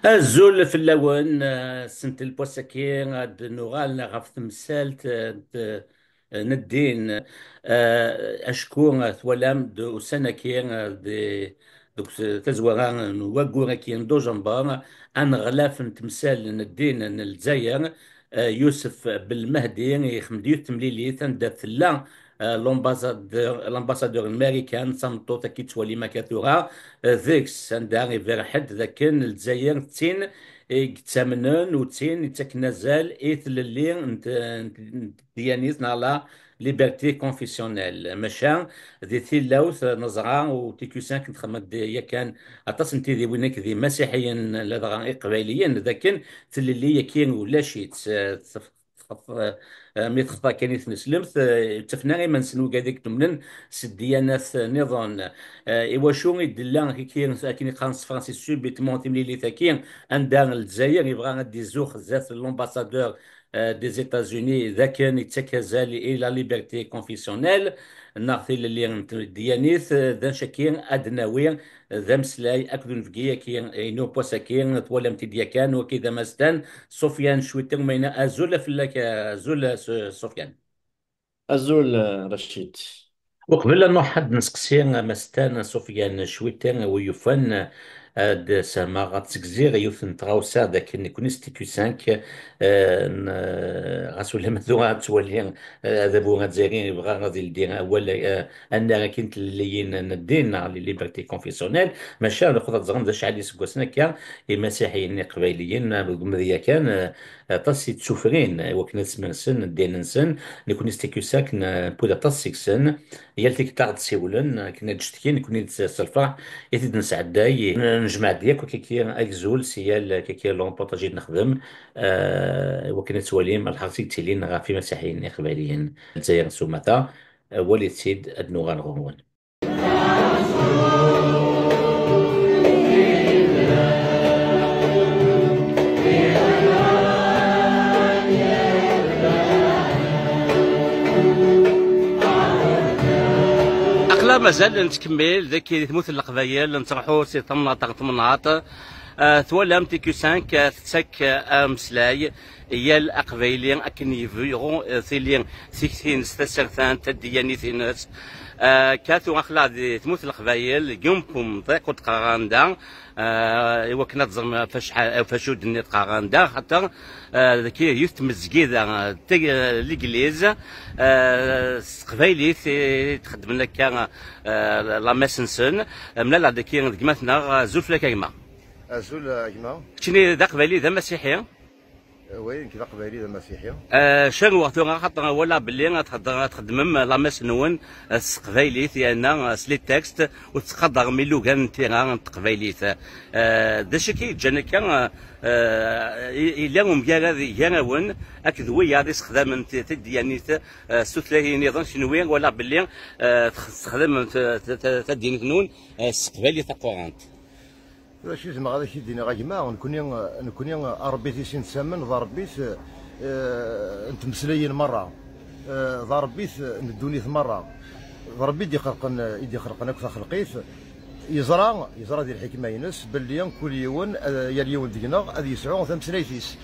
الزول في اللون سنت البوسكي غاد نغال غف تمثال ندين أشكون ثولام دو سنكين دي دوك تزوران وقورا كين دو جنبار أن غلاف تمثال ندين الجزائر يوسف بالمهدي يخمديو تمليلي تندات لا الامباسادور الامريكان صمتو تاكي تولي مكاثورا ذيكس عندها غير حد ذاك الجزائر تين يتامنون وتين يتكنازل ايث اللي ديانيت نالا ليبرتي كونفيسيونيل ماشا ذي ثيلاوث نزرع وتيكوسان كنت خمد هي كان اتصل انت ذي وينك ذي مسيحيين لدغا قبيليين ذاك اللي كين ولا شي مي تخطا كان يتنسلمت تفنا غير ما نسنو كذاك تمنن سديانات نظام شو يدلا كي قانص فرانسيس سوبيتمون تملي ثاكين عندها الجزائر يبغى غادي زوخ ذات لومباسادور دي زيتازوني ذا كان يتكازل الى ليبرتي كونفيسيونيل نعطي اللي ديانيت ذا شاكين ادناوي ذا مسلاي اكدو نفقيا كي ينو بوساكين طوال امتديا كان وكذا مستان سفيان شويتر مينا ازول فلاك ازول سفيان أزول رشيد. وقبل أنه حد نسقسي مستان سفيان شويتان ويفن د سما غاتسكزيغ يوثن تغاوسا ذاك نكون ستيتو 5 غاسول لما ذو غاتولي هذا بو غاتزيغي يبغى غادي يدير اول ان كنت اللي ندين على ليبرتي كونفيسيونيل ماشي ناخذ تزغم ذا شعلي سكوسنا كان المسيحيين قبيليين بالقمريه كان طاسي تسوفرين وكنا سمنسن دين نسن نكون ستيكو ساكن بودا طاسيكسن يالتيك تاع تسيولن كنا تشتكين كنا نتسلفا يتد نسعداي نجمع ديك وكيكي اكزول سيال كيكي لون بارطاجي نخدم وكنا تواليم الحرسيك تيلين غا في مسيحيين قباليين الجزائر سومتا وليد سيد ادنو غانغون أقلا مازال نتكمل ذاك تموت القبايل نطرحو سي طماط طمناط ثوالام تيكو 5 تسك مسلاي هي الاقبايلين اكن يفيغون ثيلين سيكتين ستسرثان تدياني ثينات كاتو اخلا تموت القبايل يومكم ضيق تقارندا وكنا تزرم فشود نيت قارندا حتى ذكي يوث مزكيدا ليغليز قبايلي تخدم لك كان لا ماسنسون ملا ذكي دكماتنا زوف لك كيما أزول أجمع. كني ذا قبالي ذا مسيحي. وين كذا قبالي ذا مسيحي. شنو وقتها خاطر ولا باللي تخدم لا مسنون قبالي انا سلي تكست وتقدر ميلو كان تيغا قبالي ذا شكي جانا كان اليوم يناون اكد ويا هذه استخدام يعني ستلاهي نظام شنوين ولا باللي تخدم تدين نون قبالي تقورانت. شي زعما غادي شي دينا غاجماع نكوني ربيتي سين تسمن ضربيت نتمسلين مره ضربيت ندوني مره ضربيت يدي خلقنا كثر خلقيت يزرع ديال الحكمه ينس باللي كل يوم يا اليوم دينا غادي يسعون ثمسلايتيس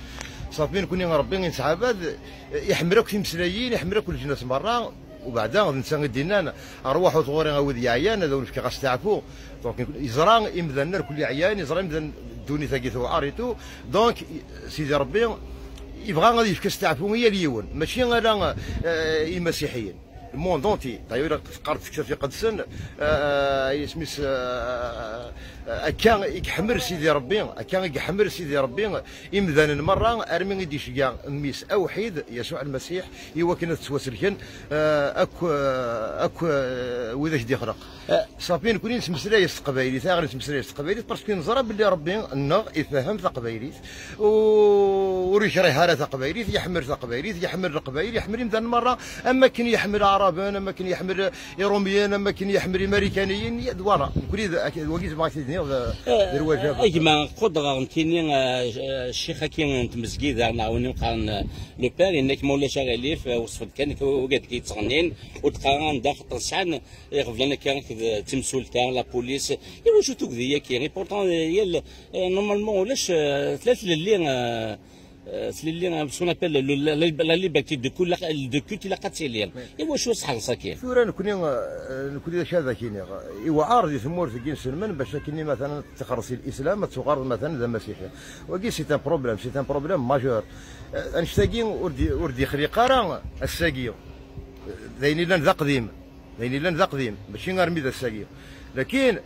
صافي نكوني ربي نتعبد يحمرك في مسلايين يحمرك كل جنة مره وبعدا غادي نسى دينا ارواح وثغوري غاودي عيان هذا كي غاستعفو دونك يزرع يمذن كل عيان يزرع يمذن دوني ثاقيتو عاريتو دونك سيدي ربي يبغى غادي يستعفو هي اليون ماشي غير المسيحيين الموند دونتي دايوغ قرت في قدسن يسميس كان يحمر سيدي ربي كان يحمر سيدي ربي يمذن المره ارمي يدي شكا ميس اوحيد يسوع المسيح هو كان تتوسلكن اكو وذا دي خرق صافي نكون نسمسلاي قبايلي ثاغ نسمسلاي قبايلي باسكو نزرى باللي ربي النغ يفهم قبايلي وريش راه هذا قبايلي يحمر قبايلي يحمر قبايلي يحمر يمذن المره اما كان يحمر عربان، ما كان يحمل روميين، ما كان يحمل امريكانيين، فوالا كل وكيز بغيت تدني الواجب اجمع قدره نتيني الشيخ كاين تمزكيد نعاوني نقارن لو بير انك مولاش غاليف وصفت كان وقاد كيتصغنين وتقارن داخل ساعه يغفلنا كان تمسول تاع لا بوليس ايوا شو تكذيه كاين بورتون هي نورمالمون ولاش ثلاث اللي سون ابل لا ليبرتي دو كولت لا قاتيلين ايوا شو صح صاكين فورا نكوني هذا كاين ايوا عارض ثمور في كين سلمان باش كاين مثلا تخرصي الاسلام تغرض مثلا ذا مسيحيه وكي سي ان بروبليم ماجور انشتاقين وردي خريقاره الساقيه ذيني لن ذا قديم ماشي غير ذا الساقيه لكن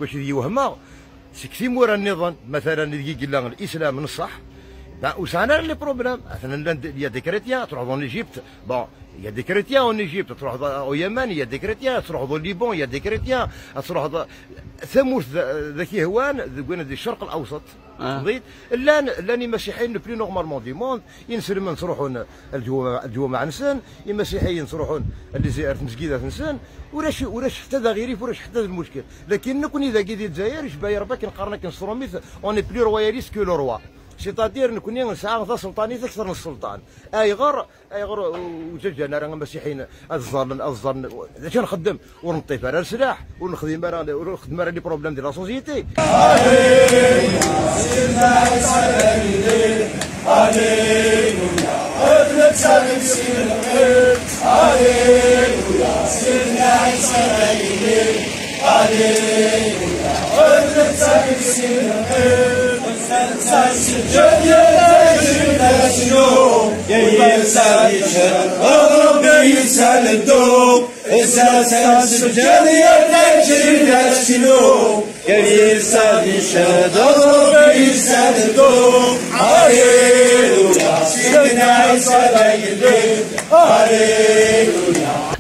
واش يوهما سكسي مورا النظام مثلا اللي قال الاسلام نصح وسانا لي بروبليم مثلا il y a des chrétiens تروح dans l'Égypte bon il y a des chrétiens en Égypte تروح au Yémen il y a des chrétiens تروح dans Liban il y a des chrétiens تروح ثموث ذاك هوان ذوين الشرق الاوسط قضيت لاني مسيحيين بلي نورمالمون دي موند ينسلمن تروحون الجوامع نسان المسيحيين تروحون اللي زيارة مسجدات نسان ولاش حتى ذا غيري ولاش حتى المشكل لكن نكون اذا كي الجزائر شباير باك نقارن كنستروميث اوني بلي روياليست كو لو روا سيتادير نكون نسعى ذا سلطانية أكثر من السلطان أيغر وجوجنا راه مسيحيين الظن اش نخدم ونطيف على السلاح ونخدم على لي بروبليم ديال لا سوسيتي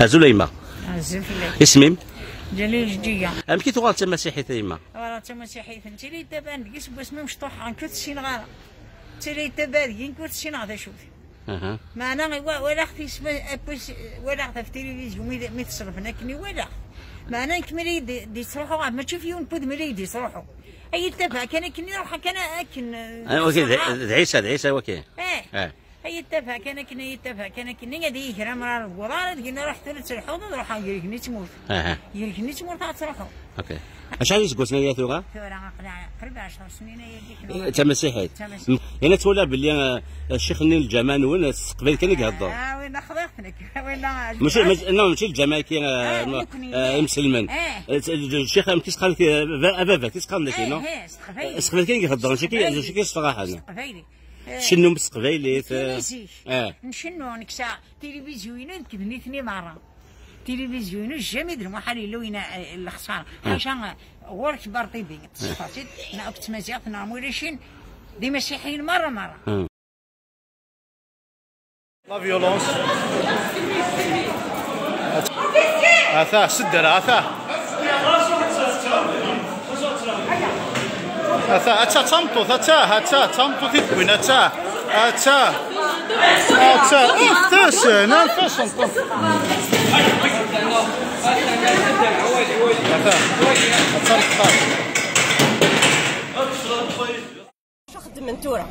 زليمة اسمي جليل جدية ام كي تغال مسيحي ثيما ورا مسيحي ثنتي لي دابا نقيس باسمي مشطوح غنكوت شي نغاره تيلي دابا نكوت شي نغاره شوف معنا ولا اختي ولا اختي في التلفزيون مي تصرفنا كني ولا معنا كملي دي تروحوا ما تشوف يون بود ملي دي تروحوا اي تبع كان كني نروح كان اكن عيسى وكي هي التفا كان كني غادي يكرا مرار الورار قلنا روح ثلاث الحوض نروح يركني تموت يركني تموت تروحوا اوكي شحال يسقسنا يا ثورة؟ ثورة قريب 10 سنين هي انت مسيحي هنا تولى باللي الشيخ نيل الجمانون قبل كان يهضر وين خضيتك وين ماشي الجماكي مسلمن الشيخ كيسقال ابابا كيسقال لك نو قبل كان يهضر ماشي كيصفراح انا شنو بالقبايلي نشنو نكسا تلفزيون كذني ثني مرة تلفزيون جامد المحل لوين الخسارة عشان غورك بارطيبي تصفاتي نا اكت مزيات نا مولاشين دي مسيحيين مرة لا فيولونس اثاه سدر اثاه أتا تمطوث أتا تمطوث يكوين أتا أفتسن أنفسن خدم من تورا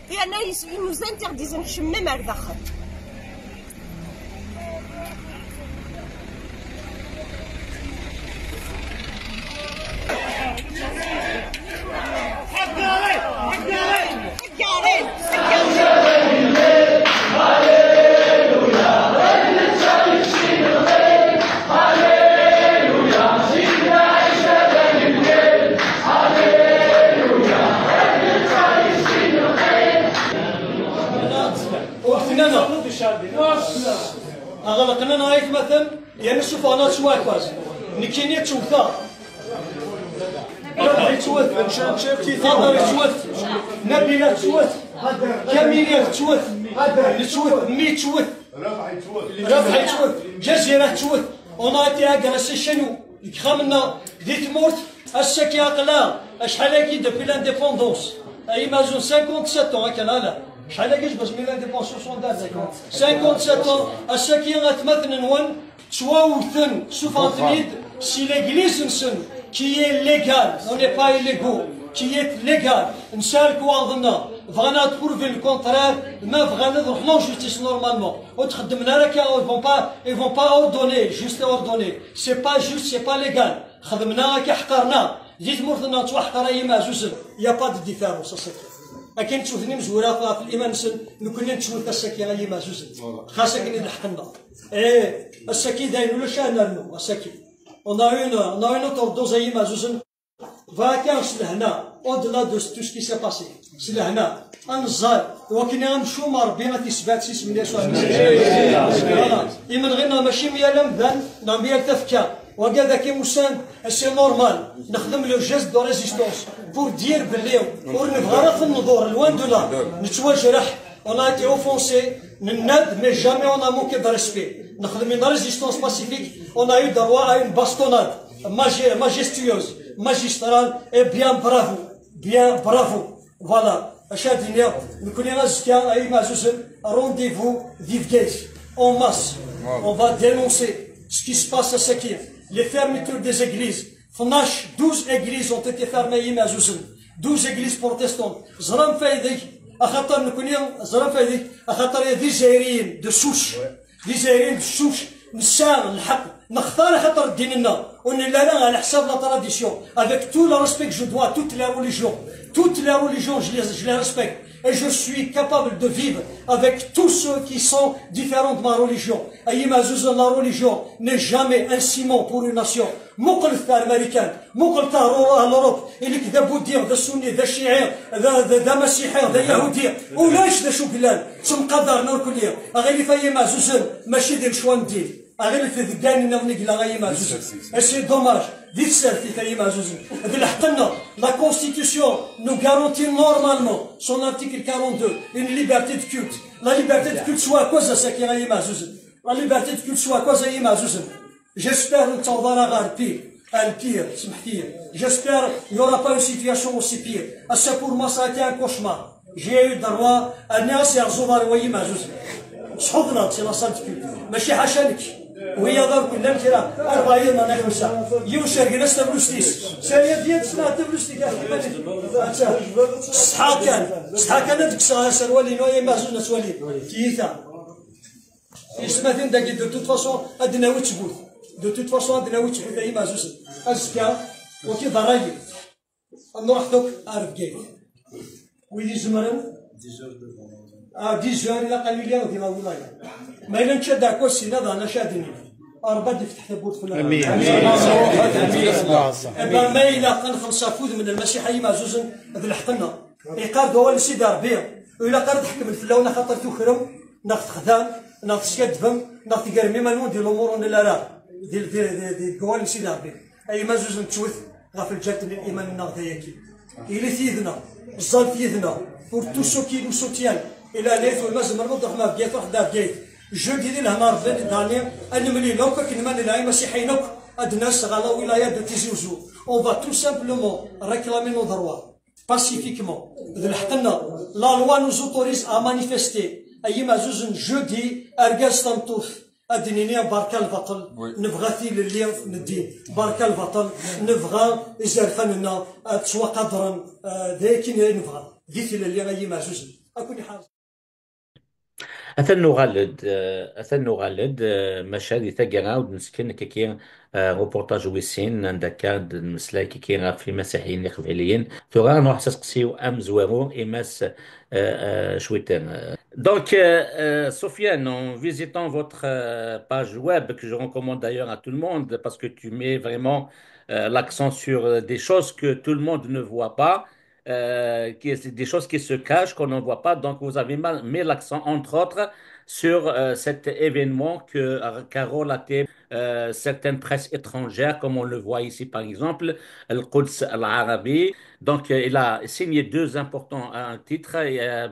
لأن المزان تاع نشمم على داخل أغلقنا نهاية مثلا يعني شوف أنا تواكباز نكيني تشوفها ربعي توث شافتي ثمري توث نبيلة توث كاميلية توث توث مي توث ربعي توث جزيرة توث ونايتي هكا شنو خامنا دي تموت السكي أقلا أشحال هكي دبي لانديبوندونس أي مازون 57 ans هكا لا شحال كاش باش ميلا ديبونسيون دار 57 ans الساكي غتمثل نون تواوثن سوفانتنيد سي ليغليز نسن كي est légal on n'est pas illégaux qui est légal نسالكو عضنا بغانا تبروفي الكونترير ما بغانا نروحو جوستيس نورمالمون وتخدمنا راك ils vont pas ordonner juste ordonner c'est pas juste c'est pas légal خدمنا راك حقرنا جيت مرتنا توحقر ايما زوز يا با دو ديفيرونس اساكي اكن تشوفني مزوره في الايمان نسن نكون نشوف الساكي ايما زوز خاصك نلحقنا ايه الساكي داير ولا شانرنو الساكي on a une autre dose ايما زوز vacances لهنا au-delà de tout ce qui s'est passé c'est لهنا انزال وكنا نمشيو مع ربي غادي يثبات سي سميتو فوالا يمن غير ماشي ميال مذان نا ميال تفكا وكذا كي مسان سي نورمال نخدم لو جيست دو ريزيستونس بور دير بلي بور نبغى في النظور لوان دو لا نتواجرح on a été offensé نناد mais jamais on a manqué de respect نخدم une résistance pacifique on a eu droit à une bastonnade majestueuse magistrale et bien bravo voilà أشاديني نكون نازكا أي معزوزن rendez-vous d'Yves en masse on va dénoncer ce qui se passe à Sakir les fermetures des églises 12 églises ont été fermées معزوزن 12 églises protestantes زرام فايدك أخطر نكون زرام فايدك أخطر دي جزائريين دو سوش دي جزائريين دو سوش نساء الحق نختار خاطر ديننا ونلا على حساب لا تراديسيون avec tout le respect que je dois à toutes les religions je les respecte et je suis capable de vivre avec tous ceux qui sont différents de ma religion أيما زوز la religion n'est jamais un ciment pour une nation مو قلت امريكان مو قلت الأوروب اللي كذبوا دير ذا سني ذا شيعي ذا مسيحي ذا يهودي ولاش ذا شو بلان سم قدر نور كلية غير في أيما زوز ماشي دير شوان دير غير في ذكاني نغني لا غاية معزوز سي دوماج ديت سالتي تاهي معزوز هذا اللي حطنا لا كونستيتيسيون نو غارونتي نورمالمون سون ارتيكل 42 اون ليبرتي دو كولت لا ليبرتي دو كولت سوا كوزا ساكي غاية معزوز لا ليبرتي دو كولت سوا كوزا غاية معزوز جيسبر نتوضا غار البير سمحتي جيسبر يورا با اون سيتياسيون اوسي بير اسا بور ما سا تي ان كوشمار جي يو دروا الناس يرزو غاية معزوز صحبنا سي لا سانت كولت ماشي حاشا وهي دار كلها كرا 40 انا 5 يوشر جلست بلوستيس ساليه ديال سنه تبلوستي صحا كان ديك سروالي نويا مازونا سوالي كيتا اسمثين داكي دو توت فاصون ادنا وتشبوت دو توت فاصون ادنا وتشبوت اي مازوس ازكا وكي ضرايب نروح دوك عارف كاين ويلي زمرن 10 جوار الى قال لي ودي لا والله ما الا نشد هكا السينا انا شادني اربد فتح ثبوت في امين ما الا كنخلص فوز من المسيحيه معزوز هذا الحقنا ايقار دوال سيدي ربي ولا قرد حكم الفلاونه خاطر تخرم ناخذ خدام ناخذ سكاد فم ناخذ كرمي مالون ديال الامور لا لا ديال دوال سيدي ربي اي معزوز نتشوث غا في الجات الايمان النغدا ياكي الى تيدنا الزال تيدنا pour tous ceux qui nous soutiennent الى ليت والمازم مربوط رحمه بيت واحد بيت جودي ديال نهار الثاني انا ملي لو كنا لا مسيحيين الناس غالا ولايه دو تيزوزو اون فا تو سامبلومون ريكلامي نو دروا باسيفيكمون حتى لا لوا نو زوتوريز ا مانيفيستي ايما زوز جودي ارجاز تمطوف ادنيني بارك البطل نبغى ثيل اللي ندين بارك البطل نبغى يزرفنا تسوى قدرا ذاكين نبغى ذيك اللي غايي معزوز اكون حاضر أثنو غالد مشاهد ثقنا ونسكن كي روبورتاج ويسين عندك المسلا كي في مسيحيين قبيليين ثورا نروح تسقسيو أم زوارو إماس شويتان Donc, Sofiane, en visitant votre page web, que je recommande d'ailleurs à tout le monde, parce que tu mets vraiment l'accent sur des choses que tout le monde ne voit pas, des choses qui se cachent, qu'on ne voit pas. Donc, vous avez mis l'accent, entre autres, sur cet événement qu'a relaté certaines presses étrangères, comme on le voit ici, par exemple, Al-Quds Al-Arabi. Donc, il a signé deux importants titres.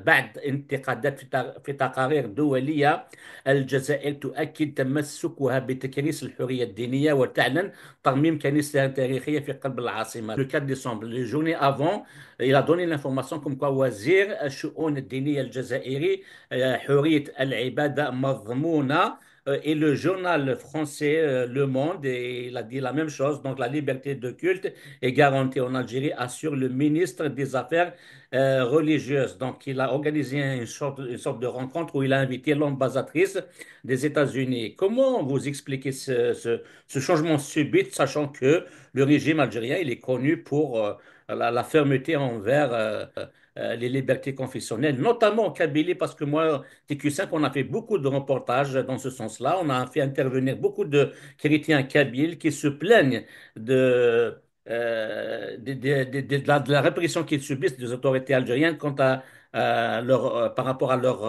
بعد انتقادات في تقارير دولية، الجزائر تؤكد تمسكها بتكريس الحرية الدينية وتعلن ترميم كنيستها التاريخية في قلب العاصمة. Le 4 décembre, le journée avant, il a donné l'information comme quoi وزير الشؤون الدينية الجزائري حرية العبادة مضمونة. Et le journal français Le Monde, et il a dit la même chose. Donc, la liberté de culte est garantie en Algérie, assure le ministre des Affaires religieuses. Donc, il a organisé une sorte de rencontre où il a invité l'ambassadrice des États-Unis. Comment vous expliquez ce changement subit, sachant que le régime algérien, il est connu pour la fermeté envers les libertés confessionnelles, notamment en Kabylie, parce que moi, TQ5, on a fait beaucoup de reportages dans ce sens-là. On a fait intervenir beaucoup de chrétiens kabyles qui se plaignent de la répression qu'ils subissent des autorités algériennes quant à par rapport à leur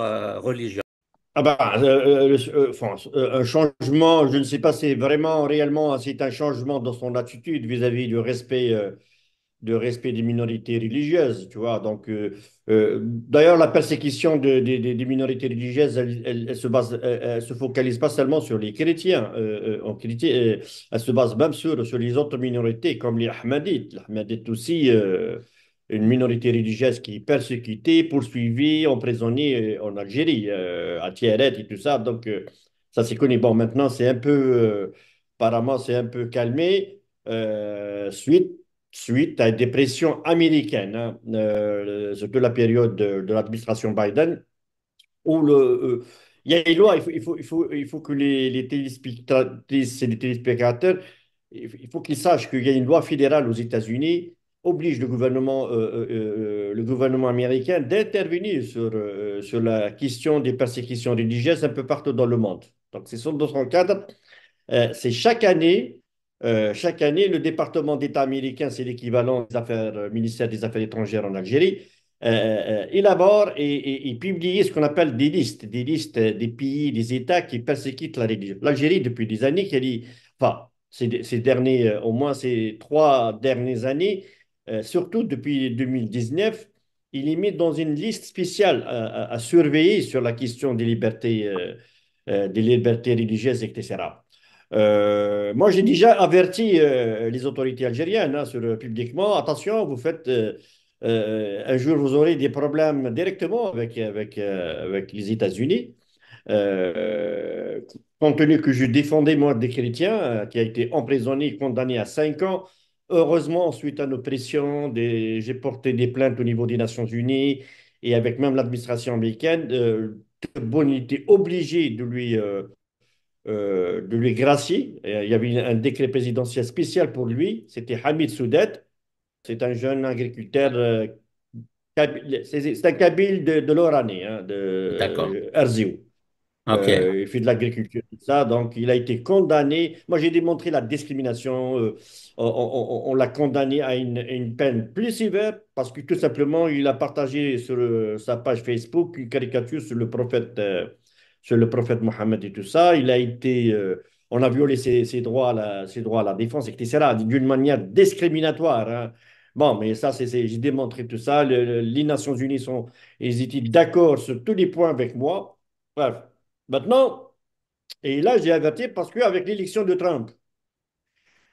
religion. Ah bah, enfin, un changement, je ne sais pas, c'est vraiment, réellement, c'est un changement dans son attitude vis-à-vis du respect de respect des minorités religieuses, tu vois. Donc, d'ailleurs, la persécution des minorités religieuses, elle se base, elle se focalise pas seulement sur les chrétiens, elle se base même sur les autres minorités, comme les Ahmadites. Les Ahmadites aussi, une minorité religieuse qui est persécutée, poursuivie, emprisonnée en Algérie, à Tiaret et tout ça. Donc, ça c'est connu. Bon, maintenant, apparemment, c'est un peu calmé. Suite à des pressions américaines, hein, surtout la période de l'administration Biden, où il y a une loi, il faut que les téléspectatrices et les téléspectateurs, il faut qu'ils sachent qu'il y a une loi fédérale aux États-Unis oblige le gouvernement américain d'intervenir sur la question des persécutions religieuses un peu partout dans le monde. Donc, c'est dans son cadre c'est chaque année, le département d'État américain, c'est l'équivalent des affaires, ministère des Affaires étrangères en Algérie, élabore et publie ce qu'on appelle des listes des pays, des États qui persécutent la religion. L'Algérie, depuis des années, enfin, au moins ces 3 dernières années, surtout depuis 2019, il est mis dans une liste spéciale à surveiller sur la question des libertés religieuses, etc. Moi, j'ai déjà averti les autorités algériennes publiquement, attention, un jour, vous aurez des problèmes directement avec les États-Unis. Euh, Compte tenu que je défendais, moi, des chrétiens qui a été emprisonné, condamné à 5 ans. Heureusement, suite à nos pressions, j'ai porté des plaintes au niveau des Nations Unies et avec même l'administration américaine. Bon, il était obligé de lui gracier. Il y avait un décret présidentiel spécial pour lui. C'était Hamid Soudet. C'est un jeune agriculteur. C'est un Kabyle de l'Oranais, hein, D'accord. de Erziou. OK. Il fait de l'agriculture, tout ça. Donc, il a été condamné. Moi, j'ai démontré la discrimination. On l'a condamné à une peine plus sévère parce que tout simplement, il a partagé sur sa page Facebook une caricature sur le prophète Mohammed et tout ça. On a violé ses droits à la défense, etc. D'une manière discriminatoire, hein. Bon, mais ça, j'ai démontré tout ça. Les Nations Unies ils étaient d'accord sur tous les points avec moi. Bref. Maintenant, et là, j'ai averti parce qu'avec l'élection de Trump,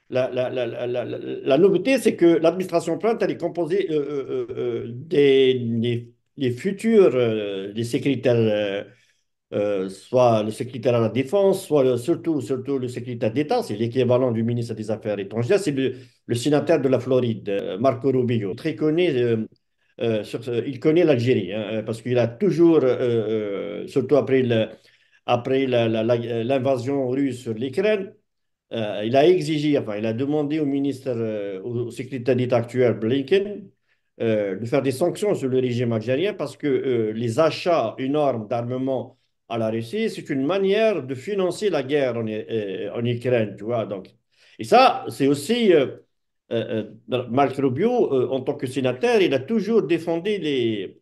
la nouveauté, c'est que l'administration Trump, elle est composée les futurs les secrétaires, soit le secrétaire à la Défense, soit surtout le secrétaire d'État, c'est l'équivalent du ministre des Affaires étrangères, c'est le sénateur de la Floride, Marco Rubio, très connu. Il connaît l'Algérie, hein, parce qu'il a toujours, surtout après l'invasion russe sur l'Ukraine, il a exigé, enfin, il a demandé au ministre, au secrétaire d'État actuel, Blinken, de faire des sanctions sur le régime algérien parce que les achats énormes d'armement à la Russie, c'est une manière de financer la guerre en Ukraine, tu vois. Donc. Et ça, c'est aussi, Marc Rubio, en tant que sénateur, il a toujours défendu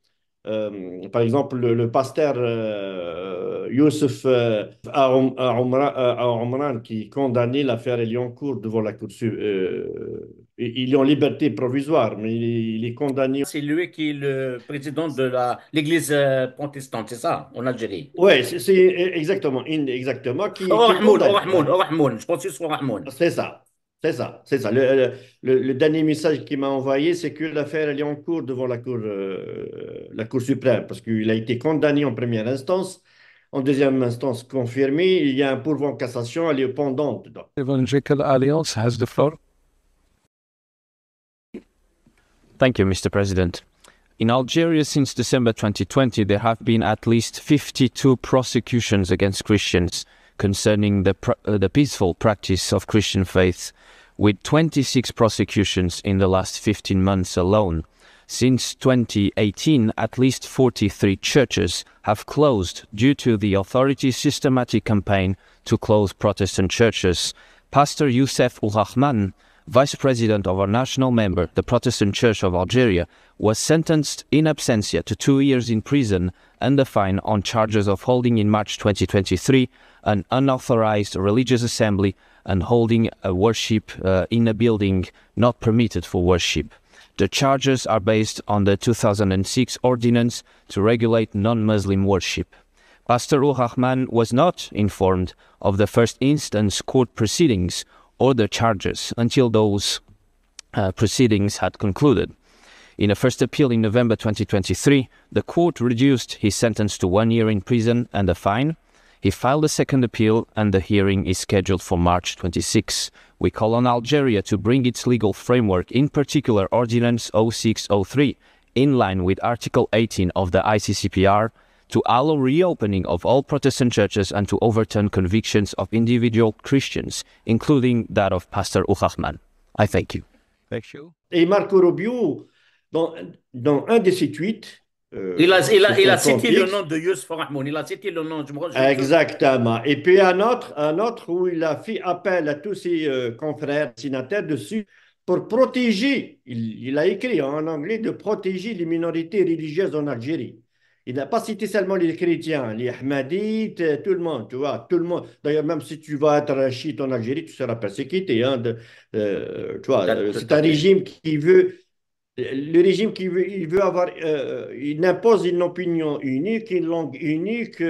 par exemple, le pasteur Youssef à Omran qui condamnait l'affaire Eliancourt devant la Cour il est en liberté provisoire, mais il est condamné. C'est lui qui est le président de l'église protestante, c'est ça, en Algérie. Ouais, c'est exactement, exactement, qui est Rahmoun, condamné. Rahmoun, Rahmoun, je pense que c'est Rahmoun. C'est ça. C'est ça, c'est ça. Le dernier message qu'il m'a envoyé, c'est que l'affaire elle est en cours devant la Cour suprême, parce qu'il a été condamné en première instance, en deuxième instance confirmé. Il y a un pourvoi en cassation, elle est pendante. Evangelical Alliance has the floor. Thank you, Mr. President. In Algeria since December 2020, there have been at least 52 prosecutions against Christians concerning the peaceful practice of Christian faith, with 26 prosecutions in the last 15 months alone. Since 2018, at least 43 churches have closed due to the authorities' systematic campaign to close Protestant churches. Pastor Youssef Ourahman, vice president of our national member, the Protestant Church of Algeria, was sentenced in absentia to 2 years in prison and a fine on charges of holding in March 2023 an unauthorized religious assembly and holding a worship in a building not permitted for worship. The charges are based on the 2006 ordinance to regulate non-Muslim worship. Pastor Ourahman was not informed of the first instance court proceedings or the charges until those proceedings had concluded. In a first appeal in November 2023, the court reduced his sentence to 1 year in prison and a fine. He filed a second appeal and the hearing is scheduled for March 26. We call on Algeria to bring its legal framework, in particular Ordinance 0603, in line with Article 18 of the ICCPR, to allow reopening of all Protestant churches and to overturn convictions of individual Christians, including that of Pastor Ourahman. I thank you. Thank you. Et Marco Rubio, dans un de ses tweets, Il a sur son cité le X, nom de Youssef Rahmoun. Il a cité le nom. exactement. Et puis un autre où il a fait appel à tous ses confrères signataires dessus pour protéger, il a écrit en anglais, de protéger les minorités religieuses en Algérie. Il n'a pas cité seulement les chrétiens, les Ahmadites, tout le monde, tu vois, tout le monde. D'ailleurs, même si tu vas être un chiite en Algérie, tu seras persécuté. Hein, tu vois, c'est un régime qui veut, le régime qui veut, il veut avoir, il impose une opinion unique, une langue unique, tout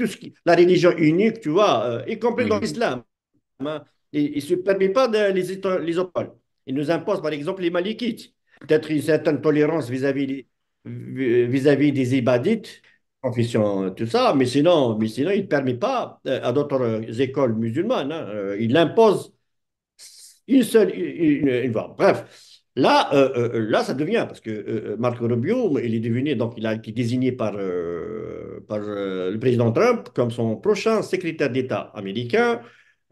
ce qui, la religion unique, tu vois, y compris dans l'islam. Hein. Il ne se permet pas de les opposer. Il nous impose, par exemple, les malikites. Peut-être une certaine tolérance vis-à-vis des ibadites, confession, tout ça, mais sinon il ne permet pas à d'autres écoles musulmanes. Hein, il impose une voie. Bref, là, ça devient, parce que Marco Rubio, il est devenu, donc il a été désigné par le président Trump comme son prochain secrétaire d'État américain.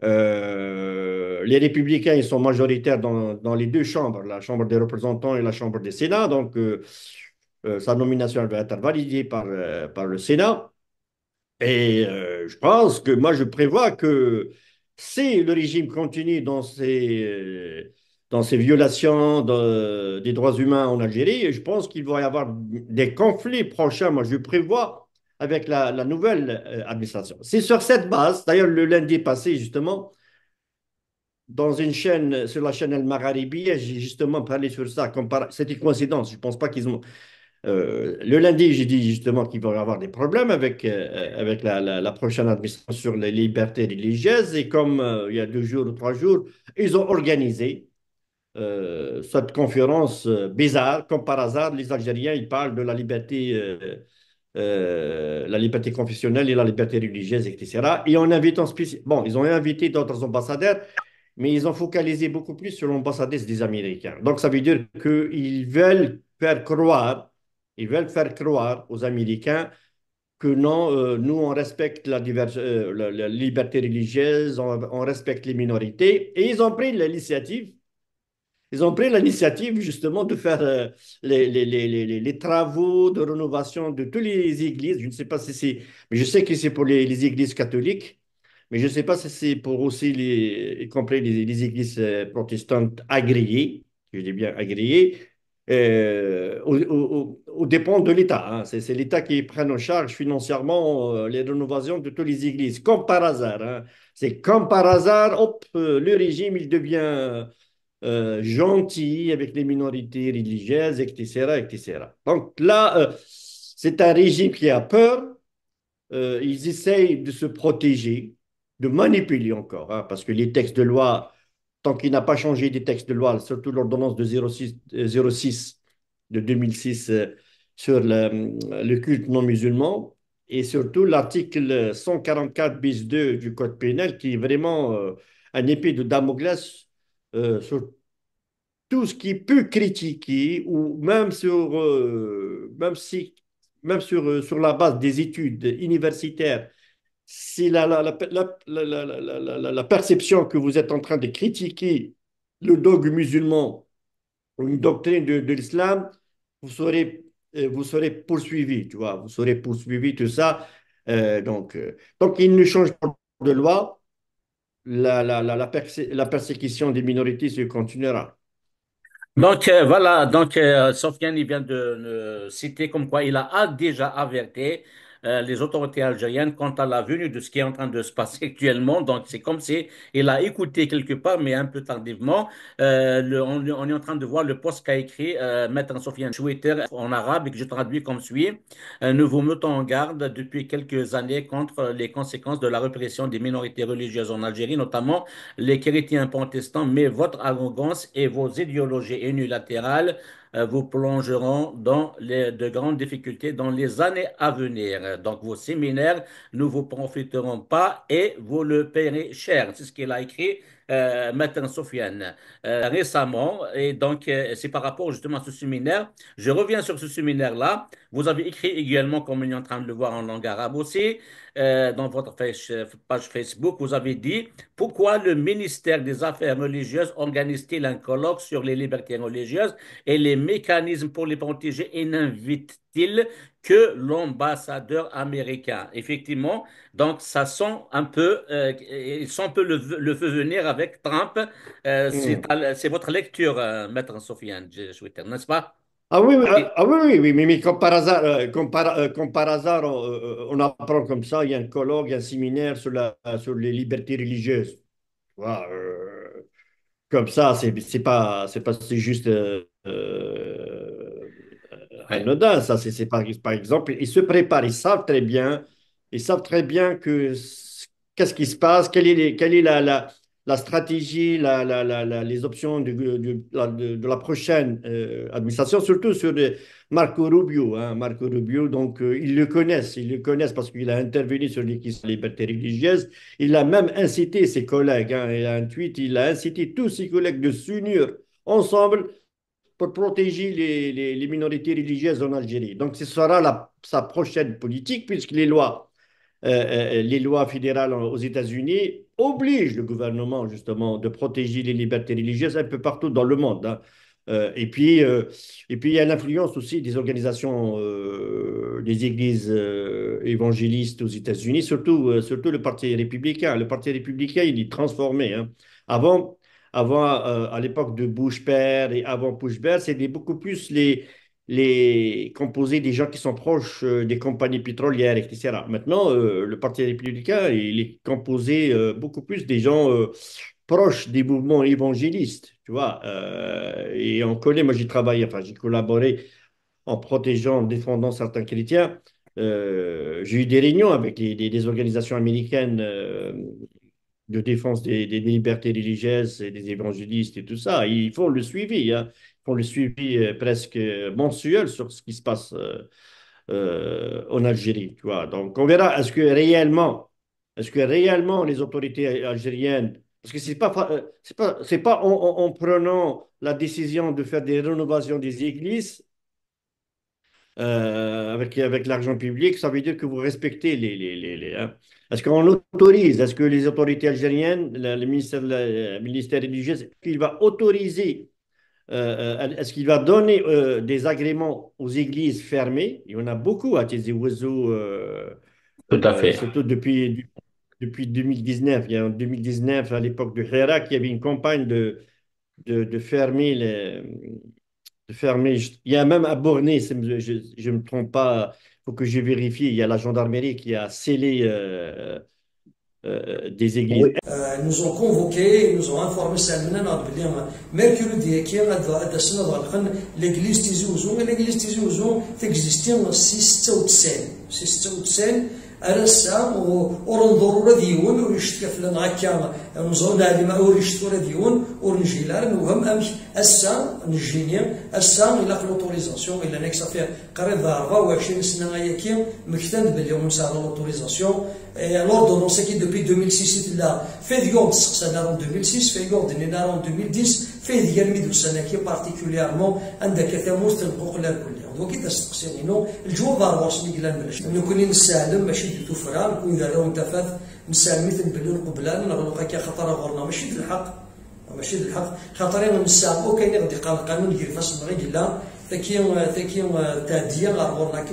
Les républicains, ils sont majoritaires dans les deux chambres, la Chambre des représentants et la Chambre des Sénats, donc sa nomination va être validée par le Sénat. Et je pense que moi, je prévois que si le régime continue dans ses violations des droits humains en Algérie, je pense qu'il va y avoir des conflits prochains. Moi, je prévois avec la nouvelle administration. C'est sur cette base, d'ailleurs, le lundi passé, justement, dans une chaîne, sur la chaîne El Magharibi, j'ai justement parlé sur ça. C'était une coïncidence. Je ne pense pas qu'ils ont. Le lundi, j'ai dit justement qu'il va y avoir des problèmes avec la prochaine administration sur les libertés religieuses. Et comme il y a 2 jours ou 3 jours, ils ont organisé cette conférence bizarre. Comme par hasard, les Algériens, ils parlent de la liberté confessionnelle et la liberté religieuse, etc. Et en invitant bon, ils ont invité d'autres ambassadeurs, mais ils ont focalisé beaucoup plus sur l'ambassadrice des Américains. Donc, ça veut dire qu'ils veulent faire croire aux Américains que non, nous, on respecte la liberté religieuse, on respecte les minorités. Et ils ont pris l'initiative. Ils ont pris l'initiative justement de faire les travaux de rénovation de toutes les églises. Je ne sais pas si c'est, mais je sais que c'est pour les églises catholiques, mais je ne sais pas si c'est pour aussi y compris les églises protestantes agréées, je dis bien agréées, au dépend de l'État. Hein. C'est l'État qui prend en charge financièrement les rénovations de toutes les églises, comme par hasard. Hein. C'est comme par hasard, hop, le régime, il devient gentil avec les minorités religieuses, etc., etc. Donc là, c'est un régime qui a peur. Ils essayent de se protéger, de manipuler encore, hein, parce que les textes de loi, tant qu'il n'a pas changé des textes de loi, surtout l'ordonnance de 06 de 2006 sur le culte non musulman, et surtout l'article 144 bis 2 du Code pénal, qui est vraiment un épée de Damoclès sur tout ce qui peut critiquer, ou même sur la base des études universitaires, si la perception que vous êtes en train de critiquer le dogme musulman ou une doctrine de l'islam, vous serez poursuivi, tu vois, vous serez poursuivi, tout ça. Donc, il ne change pas de loi, la persécution des minorités se continuera. Donc voilà, donc Sofiane il vient de citer comme quoi il a déjà averti les autorités algériennes quant à la venue de ce qui est en train de se passer actuellement. Donc c'est comme si il a écouté quelque part, mais un peu tardivement. On est en train de voir le post qu'a écrit Maître Sofiane Choueter en arabe et que je traduis comme suit. Nous vous mettons en garde depuis quelques années contre les conséquences de la répression des minorités religieuses en Algérie, notamment les chrétiens protestants, mais votre arrogance et vos idéologies unilatérales vous plongeront dans de grandes difficultés dans les années à venir. Donc, vos séminaires ne vous profiteront pas et vous le paierez cher. C'est ce qu'il a écrit. Maître Sofiane récemment, et donc c'est par rapport justement à ce séminaire. Je reviens sur ce séminaire-là. Vous avez écrit également, comme on est en train de le voir en langue arabe aussi, dans votre page Facebook, vous avez dit pourquoi le ministère des Affaires religieuses organise-t-il un colloque sur les libertés religieuses et les mécanismes pour les protéger et n'invite-t-il que l'ambassadeur américain? Effectivement, donc ça sent un peu, ils sont un peu le feu venir avec Trump. Hmm. C'est votre lecture, Maître Sofiane Choueter, n'est-ce pas? Ah oui, oui, Et- oui, oui, oui, mais comme par hasard, on apprend comme ça, il y a un colloque, il y a un séminaire sur les libertés religieuses. Tu vois, comme ça, c'est juste ouais. anodin. Ça, par exemple, ils se préparent, ils savent très bien qu'est-ce qui se passe, quelle est la stratégie, les options de la prochaine administration, surtout sur Marco Rubio. Hein, Marco Rubio, donc ils le connaissent parce qu'il a intervenu sur les questions de liberté religieuse. Il a même incité ses collègues, hein, il a un tweet, il a incité tous ses collègues de s'unir ensemble pour protéger les minorités religieuses en Algérie. Donc, ce sera sa prochaine politique, puisque les lois fédérales aux États-Unis obligent le gouvernement, justement, de protéger les libertés religieuses un peu partout dans le monde. Hein. Et puis, il y a l'influence aussi des organisations, des églises évangélistes aux États-Unis, surtout le Parti républicain. Le Parti républicain, il est transformé. Hein. Avant, à l'époque de Bush père et avant Bush père, c'était beaucoup plus les composés des gens qui sont proches des compagnies pétrolières, etc. Maintenant, le Parti républicain, il est composé beaucoup plus des gens proches des mouvements évangélistes, tu vois. Et on connaît, moi j'ai travaillé, enfin j'ai collaboré en protégeant, en défendant certains chrétiens. J'ai eu des réunions avec des organisations américaines de défense des libertés religieuses et des évangélistes et tout ça. Ils font le suivi, hein. Ils font le suivi presque mensuel sur ce qui se passe en Algérie, tu vois. Donc, on verra, est-ce que réellement les autorités algériennes, parce que c'est pas en prenant la décision de faire des rénovations des églises avec l'argent public, ça veut dire que vous respectez hein. Est-ce qu'on autorise, est-ce que les autorités algériennes, le ministère religieux, est-ce qu'il va autoriser, est-ce qu'il va donner des agréments aux églises fermées? Il y en a beaucoup à Tizi Ouzou, Tout à fait. surtout depuis 2019. Il y a en 2019, à l'époque de Hirak, il y avait une campagne de fermer fermé. Il y a même à Bornay, je ne me trompe pas, il faut que je vérifie. Il y a la gendarmerie qui a scellé des églises. Ils nous ont convoqués, ils nous ont informé سالمنا بلي mercredi كي غادا السنه غنخن l'église تيزي وزون l'église تيزي وزون تيكزيستي 96 أرسا ورنظر رديون ورشت كفلنا هكا نزون على ما ورشت رديون ورنجيلار نوهم أمش أسا نجيني أسا إلا لوتوريزاسيون إلا نيك صافي قريب 24 سنة هياكي مكتند باليوم نسال لوتوريزاسيون l'ordonnance qui depuis 2006 là fait du yom en 2006 fait yom en 2010 fait ديال ميدو سنه كي particulièrement عندك ثموس الحقوق الكليه دونك اذا استقسينو الجواب راسي قلنا بلاش نكون نسالم ماشي توفرا نكون اذا لو انتفاث نسال مثل بلون قبلان نغلق كي خطر غورنا ماشي الحق ماشي الحق خاطرين نسال كاين غادي قال القانون يجري فاس بغي لا ثكي تاديه غورنا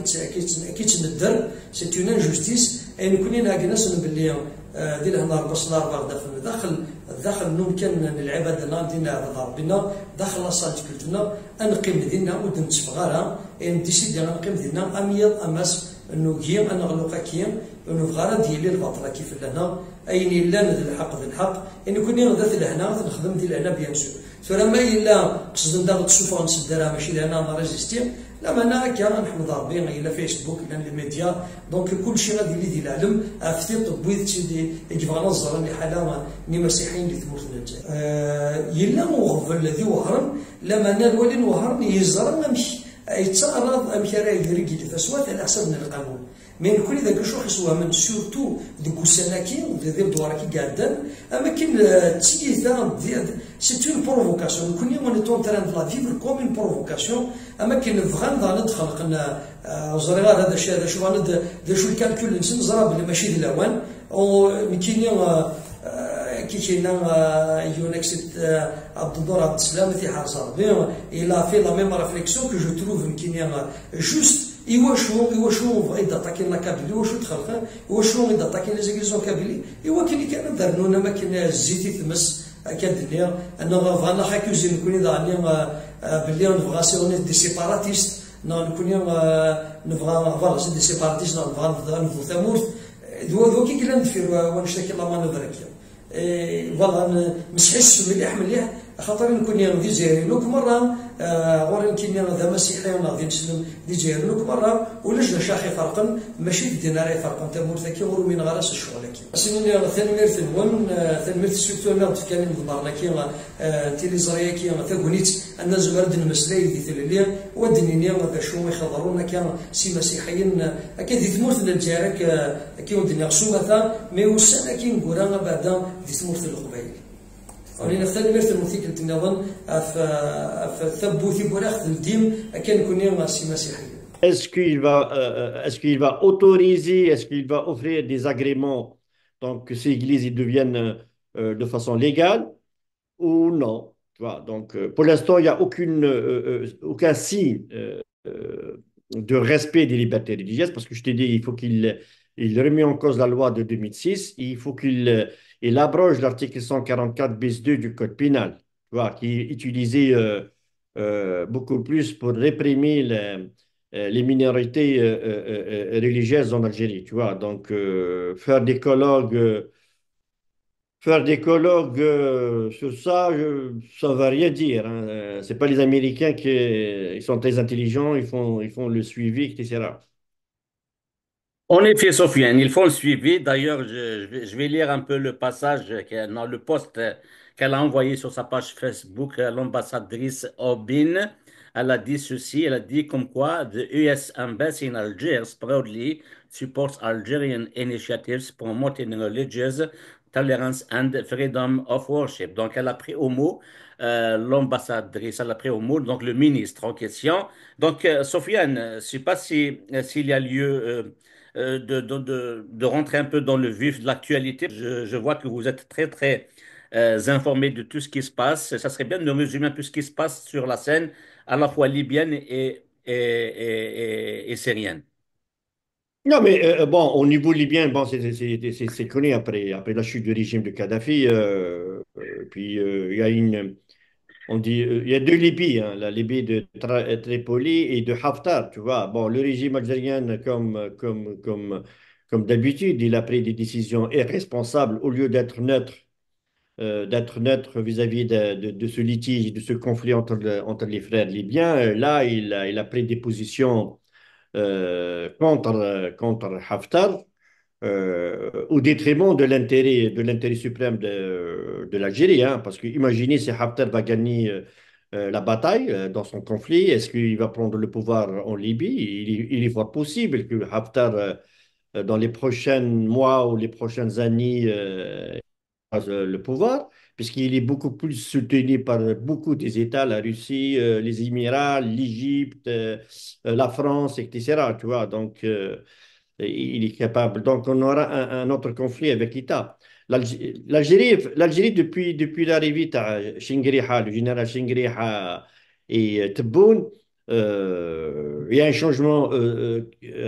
كي تندر سي اون انجوستيس اي نكون ناقناس باللي ديال هنا ربصنا ربع داخل ممكن نلعب هذا دينا ربنا داخل لاصال كلتنا انقيم دينا ودن تصفغارا ان ديسيدي نقيم دينا اميض اماس انه كيم انا غلوقا كيم انه غالا ديالي البطله كيف لهنا اين لا ندير الحق ان كوني غدا لهنا نخدم ديال هنا بيان سور فلما الا قصد ندير تشوفوا نسدرها ماشي لهنا انا ريزيستي لا ما انا كان نحمد ربي الا فيسبوك الا الميديا دونك كلشي غادي اللي العالم افتي طبيت سيدي يجب على الزرا اللي حاله ني مسيحيين اللي تموت يلا مغفل الذي وهرن لما انا الولي وهرن يزرى نمشي يتصرف امشي راه يدير كي تسوات على حسب القانون مي كل ذاك الشيء خصو من سورتو دوك السناكين ديال دواركي قاعدين اما كاين تيثا ديال سي اون بروفوكاسيون كوني اون تون تران دو لا فيفر كوم اون بروفوكاسيون اما كاين بغا ندخل قلنا زريغا هذا الشيء هذا شو غندير شو الكالكول نسن زرا بلي ماشي ديال الاوان او كاين كي كاين يونكس عبد الدور عبد السلام في حارس ربي الى في لا ميم ريفليكسيون كو جو تروف كاين جوست إيواشو بغا يداتاكي لا كابيلي واشو تخلق إيواشو يداتاكي لي زيكليزيون كابيلي إيوا كاين كان دارنونا ما كاين الزيتي تمس كادنيا أنا فانا خاكوزي نكون إذا بلي نبغى سيروني دي سيباراتيست نكون نبغى فوالا سي دي سيباراتيست نبغى نفو ثمور دو كي كلا ندير ونشتكي لا مانوفر فوالا مسحش مليح مليح خاطر نكون غادي زايرينوك مره غورين كاين هذا مسيحي غادي نسلم دي زايرينوك مره ولا جا شاخي فرقا ماشي الدينار فرقا تمور ذاك غور من غراس الشغل كي سيني ثاني المهم ثاني سيرتو انا كان نضرنا كي تيليزاريا كي تاغونيت انا زبرد المسلاي دي تللي ودنيني هذا شو يخضرونا كان سي مسيحيين اكيد دي تمور الجارك كي ودنيا غسو مثلا مي وسنا كي نقولها بعدا دي تمور القبائل ولينا ثاني مرت المثيق نظن في ثبوتي براخ الدين كان كوني سي مسيحي. Est-ce qu'il va autoriser, est-ce qu'il va offrir des agréments donc que ces églises ils deviennent de façon légale ou non, tu vois, donc pour l'instant il n'y a aucun signe de respect des libertés religieuses parce que je t'ai dit il faut qu'il remet en cause la loi de 2006, il faut qu'il abroge l'article 144 bis 2 du code pénal, tu vois, qui est utilisé beaucoup plus pour réprimer les minorités religieuses en Algérie, tu vois. Donc, faire des colloques sur ça, ça ne va rien dire. Hein. Ce n'est pas les Américains qui ils sont très intelligents, ils font le suivi, etc. En effet, Sofiane, il faut le suivi. D'ailleurs, je vais lire un peu le passage dans le post qu'elle a envoyé sur sa page Facebook, l'ambassadrice Obin. Elle a dit ceci, elle a dit comme quoi the US Embassy in Algiers proudly supports Algerian initiatives promoting religious tolerance and freedom of worship. Donc, elle a pris au mot l'ambassadrice, elle a pris au mot donc le ministre en question. Donc, Sofiane, je ne sais pas s'il y a lieu de rentrer un peu dans le vif de l'actualité. Je vois que vous êtes très, très informé de tout ce qui se passe. Ça serait bien de nous résumer un peu ce qui se passe sur la scène, à la fois libyenne et syrienne. Non, mais bon, au niveau libyen, bon, c'est connu après la chute du régime de Kadhafi. Puis il y a on dit, il y a deux Libyes, hein, la Libye de Tripoli et de Haftar, tu vois. Bon, le régime algérien, comme comme d'habitude, il a pris des décisions irresponsables au lieu d'être neutre vis-à-vis de ce litige, de ce conflit entre les frères libyens. Là, il a pris des positions contre Haftar au détriment de l'intérêt suprême de l'Algérie. Hein, parce que imaginez si Haftar va gagner la bataille dans son conflit, est-ce qu'il va prendre le pouvoir en Libye? Il est fort possible que Haftar, dans les prochains mois ou les prochaines années, le pouvoir, puisqu'il est beaucoup plus soutenu par beaucoup des États, la Russie, les Émirats, l'Égypte, la France, etc. Tu vois, donc il est capable. Donc on aura un autre conflit avec l'État. L'Algérie, depuis l'arrivée de Chinguiriha, le général Chinguiriha et Tebboune, il y a un changement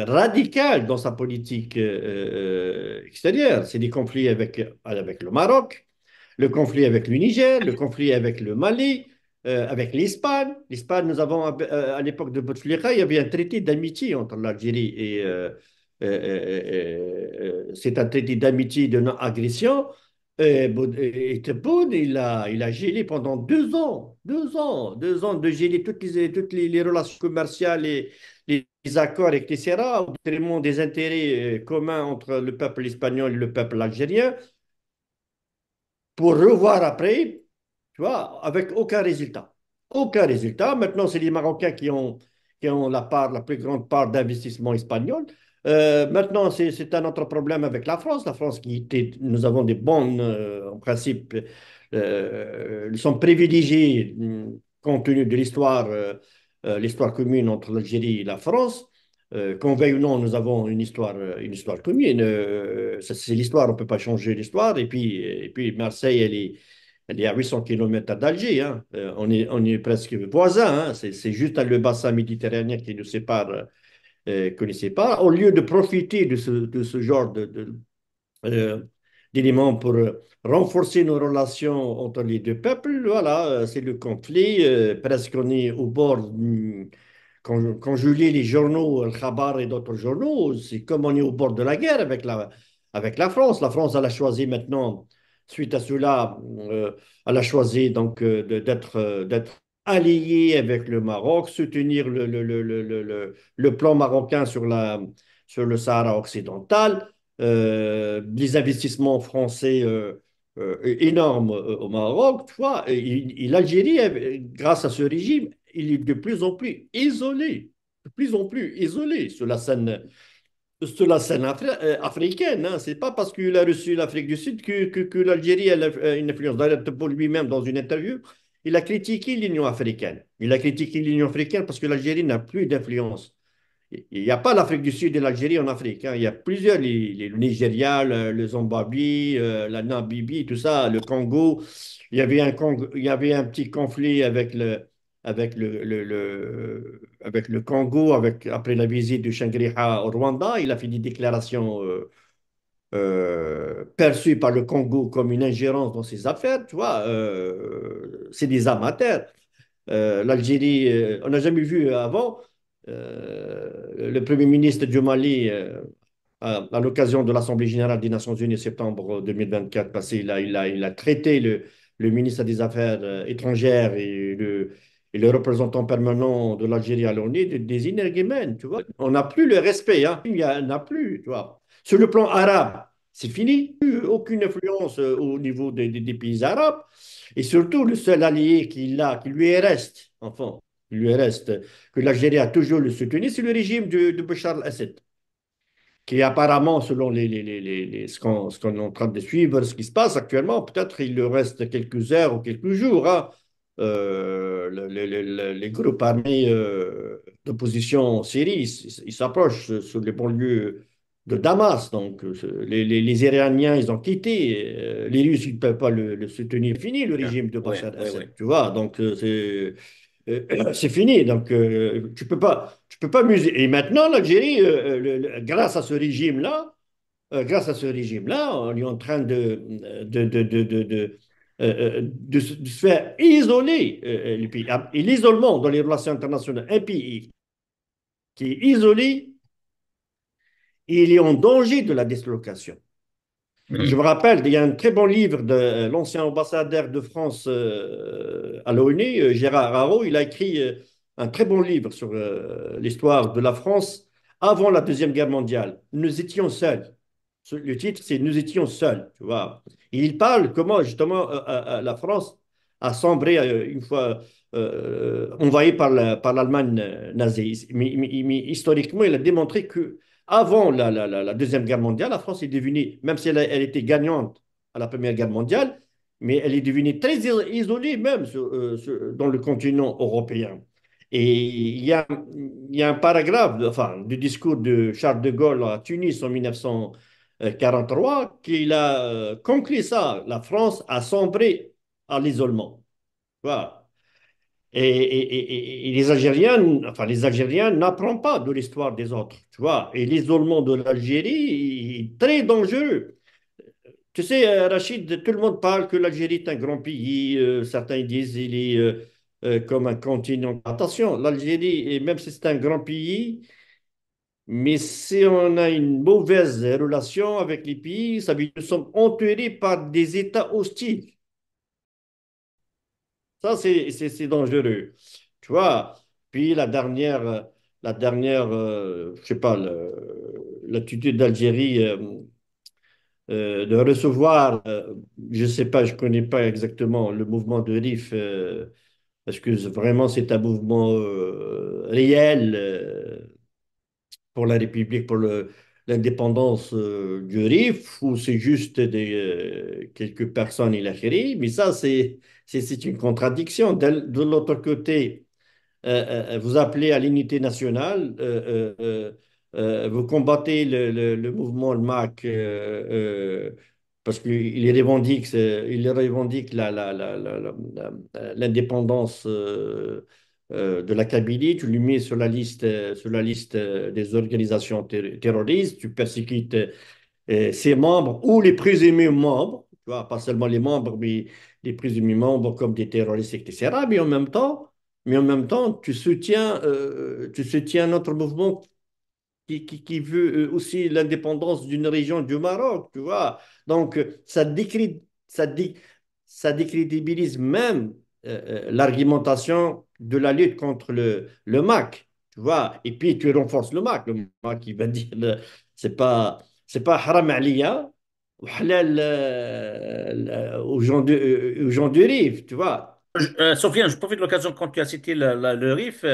radical dans sa politique extérieure. C'est des conflits avec le Maroc, le conflit avec le Niger, le conflit avec le Mali, avec l'Espagne. L'Espagne, nous avons, à l'époque de Bouteflika, il y avait un traité d'amitié entre l'Algérie c'est un traité d'amitié de non-agression. Et Tebboune, il a gelé pendant 2 ans, 2 ans, 2 ans de geler toutes les relations commerciales, les accords, etc., au détriment des intérêts communs entre le peuple espagnol et le peuple algérien, pour revoir après, tu vois, avec aucun résultat. Aucun résultat. Maintenant, c'est les Marocains qui ont la plus grande part d'investissement espagnol. Maintenant, c'est un autre problème avec la France. La France, nous avons des bonnes, en principe, ils sont privilégiés compte tenu de l'histoire commune entre l'Algérie et la France. Qu'on veuille ou non, nous avons une histoire commune. C'est l'histoire, on ne peut pas changer l'histoire. Et puis Marseille, elle est à 800 km d'Alger. Hein. On est presque voisins. Hein. C'est juste le bassin méditerranéen qui nous sépare. Au lieu de profiter de ce genre euh, d'éléments pour renforcer nos relations entre les deux peuples, voilà, c'est le conflit. Presque on est au bord. Quand je lis les journaux, El Khabar et d'autres journaux, c'est comme on est au bord de la guerre avec la France. La France, elle a choisi maintenant, suite à cela, elle a choisi donc d'être alliée avec le Maroc, soutenir le plan marocain sur le Sahara occidental, des investissements français énormes au Maroc, tu vois. Et l'Algérie, grâce à ce régime, il est de plus en plus isolé, de plus en plus isolé sur la scène africaine. Hein. Ce n'est pas parce qu'il a reçu l'Afrique du Sud que l'Algérie a une influence. D'ailleurs, pour lui-même, dans une interview, il a critiqué l'Union africaine. Il a critiqué l'Union africaine parce que l'Algérie n'a plus d'influence. Il n'y a pas l'Afrique du Sud et l'Algérie en Afrique. Hein. Il y a plusieurs, le Nigeria, le Zimbabwe, la Namibie, tout ça, le Congo. Il y avait un petit conflit avec le Congo, après la visite de Shangri-La au Rwanda. Il a fait des déclarations perçues par le Congo comme une ingérence dans ses affaires. Tu vois, c'est des amateurs. L'Algérie, on n'a jamais vu avant le Premier ministre du Mali, à l'occasion de l'Assemblée générale des Nations unies septembre 2024 passé, il a traité le ministre des Affaires étrangères et le représentant permanent de l'Algérie à l'ONU des énergumènes, tu vois. On n'a plus le respect, hein. Il n'y en a plus, tu vois. Sur le plan arabe, c'est fini. Plus aucune influence au niveau des pays arabes. Et surtout, le seul allié qui lui reste, enfin, qui lui reste, que l'Algérie a toujours le soutenu, c'est le régime de Bachar el-Assad, qui apparemment, selon ce qu'on est en train de suivre, ce qui se passe actuellement, peut-être il lui reste quelques heures ou quelques jours. Hein. Les groupes armés d'opposition en Syrie, ils s'approchent sur les banlieues de Damas. Donc, les Iraniens, ils ont quitté. Les Russes, ils ne peuvent pas le soutenir. Fini le régime de Bachar el-Assad, tu vois. Donc, c'est fini. Donc, tu peux pas muser. Et maintenant, l'Algérie, grâce à ce régime-là, on est en train de se faire isoler le pays. Et l'isolement dans les relations internationales, un pays qui est isolé, il est en danger de la dislocation. Je me rappelle, il y a un très bon livre de l'ancien ambassadeur de France à l'ONU, Gérard Haro. Il a écrit un très bon livre sur l'histoire de la France avant la Deuxième Guerre mondiale. Nous étions seuls. Le titre, c'est Nous étions seuls, tu vois. Et il parle comment, justement, la France a sombré une fois envahie par l'Allemagne nazie. Mais historiquement, il a démontré que avant la Deuxième Guerre mondiale, la France est devenue, même si elle était gagnante à la Première Guerre mondiale, mais elle est devenue très isolée même dans le continent européen. Et il y a un paragraphe enfin, du discours de Charles de Gaulle à Tunis en 1943 qu'il a conclu ça. La France a sombré à l'isolement. Voilà. Et les Algériens n'apprennent pas de l'histoire des autres, tu vois. Et l'isolement de l'Algérie est très dangereux. Tu sais, Rachid, tout le monde parle que l'Algérie est un grand pays. Certains disent qu'il est comme un continent. Attention, l'Algérie, et même si c'est un grand pays, mais si on a une mauvaise relation avec les pays, ça veut dire que nous sommes entourés par des États hostiles. Ça, c'est dangereux. Tu vois, puis je sais pas, l'attitude d'Algérie de recevoir, je sais pas, je connais pas exactement le mouvement de RIF, parce que vraiment c'est un mouvement réel pour la République, pour l'indépendance du RIF, ou c'est juste quelques personnes il a mais ça c'est une contradiction. De l'autre côté, vous appelez à l'unité nationale, vous combattez le mouvement, le MAC, parce qu'il revendique l'indépendance de la Kabylie, tu lui mets sur la liste des organisations terroristes, tu persécutes ses membres ou les présumés membres, tu vois, pas seulement les membres, mais les présumés membres comme des terroristes, etc. Mais en même temps, tu soutiens notre mouvement qui veut aussi l'indépendance d'une région du Maroc, tu vois. Donc, ça décrédibilise même l'argumentation de la lutte contre le MAC, tu vois. Et puis, tu renforces le MAC. Le MAC, il va dire, c'est pas, c'est pas haram aliya ou halal aux gens du Rif, tu vois. Sofiane, je profite de l'occasion quand tu as cité le RIF,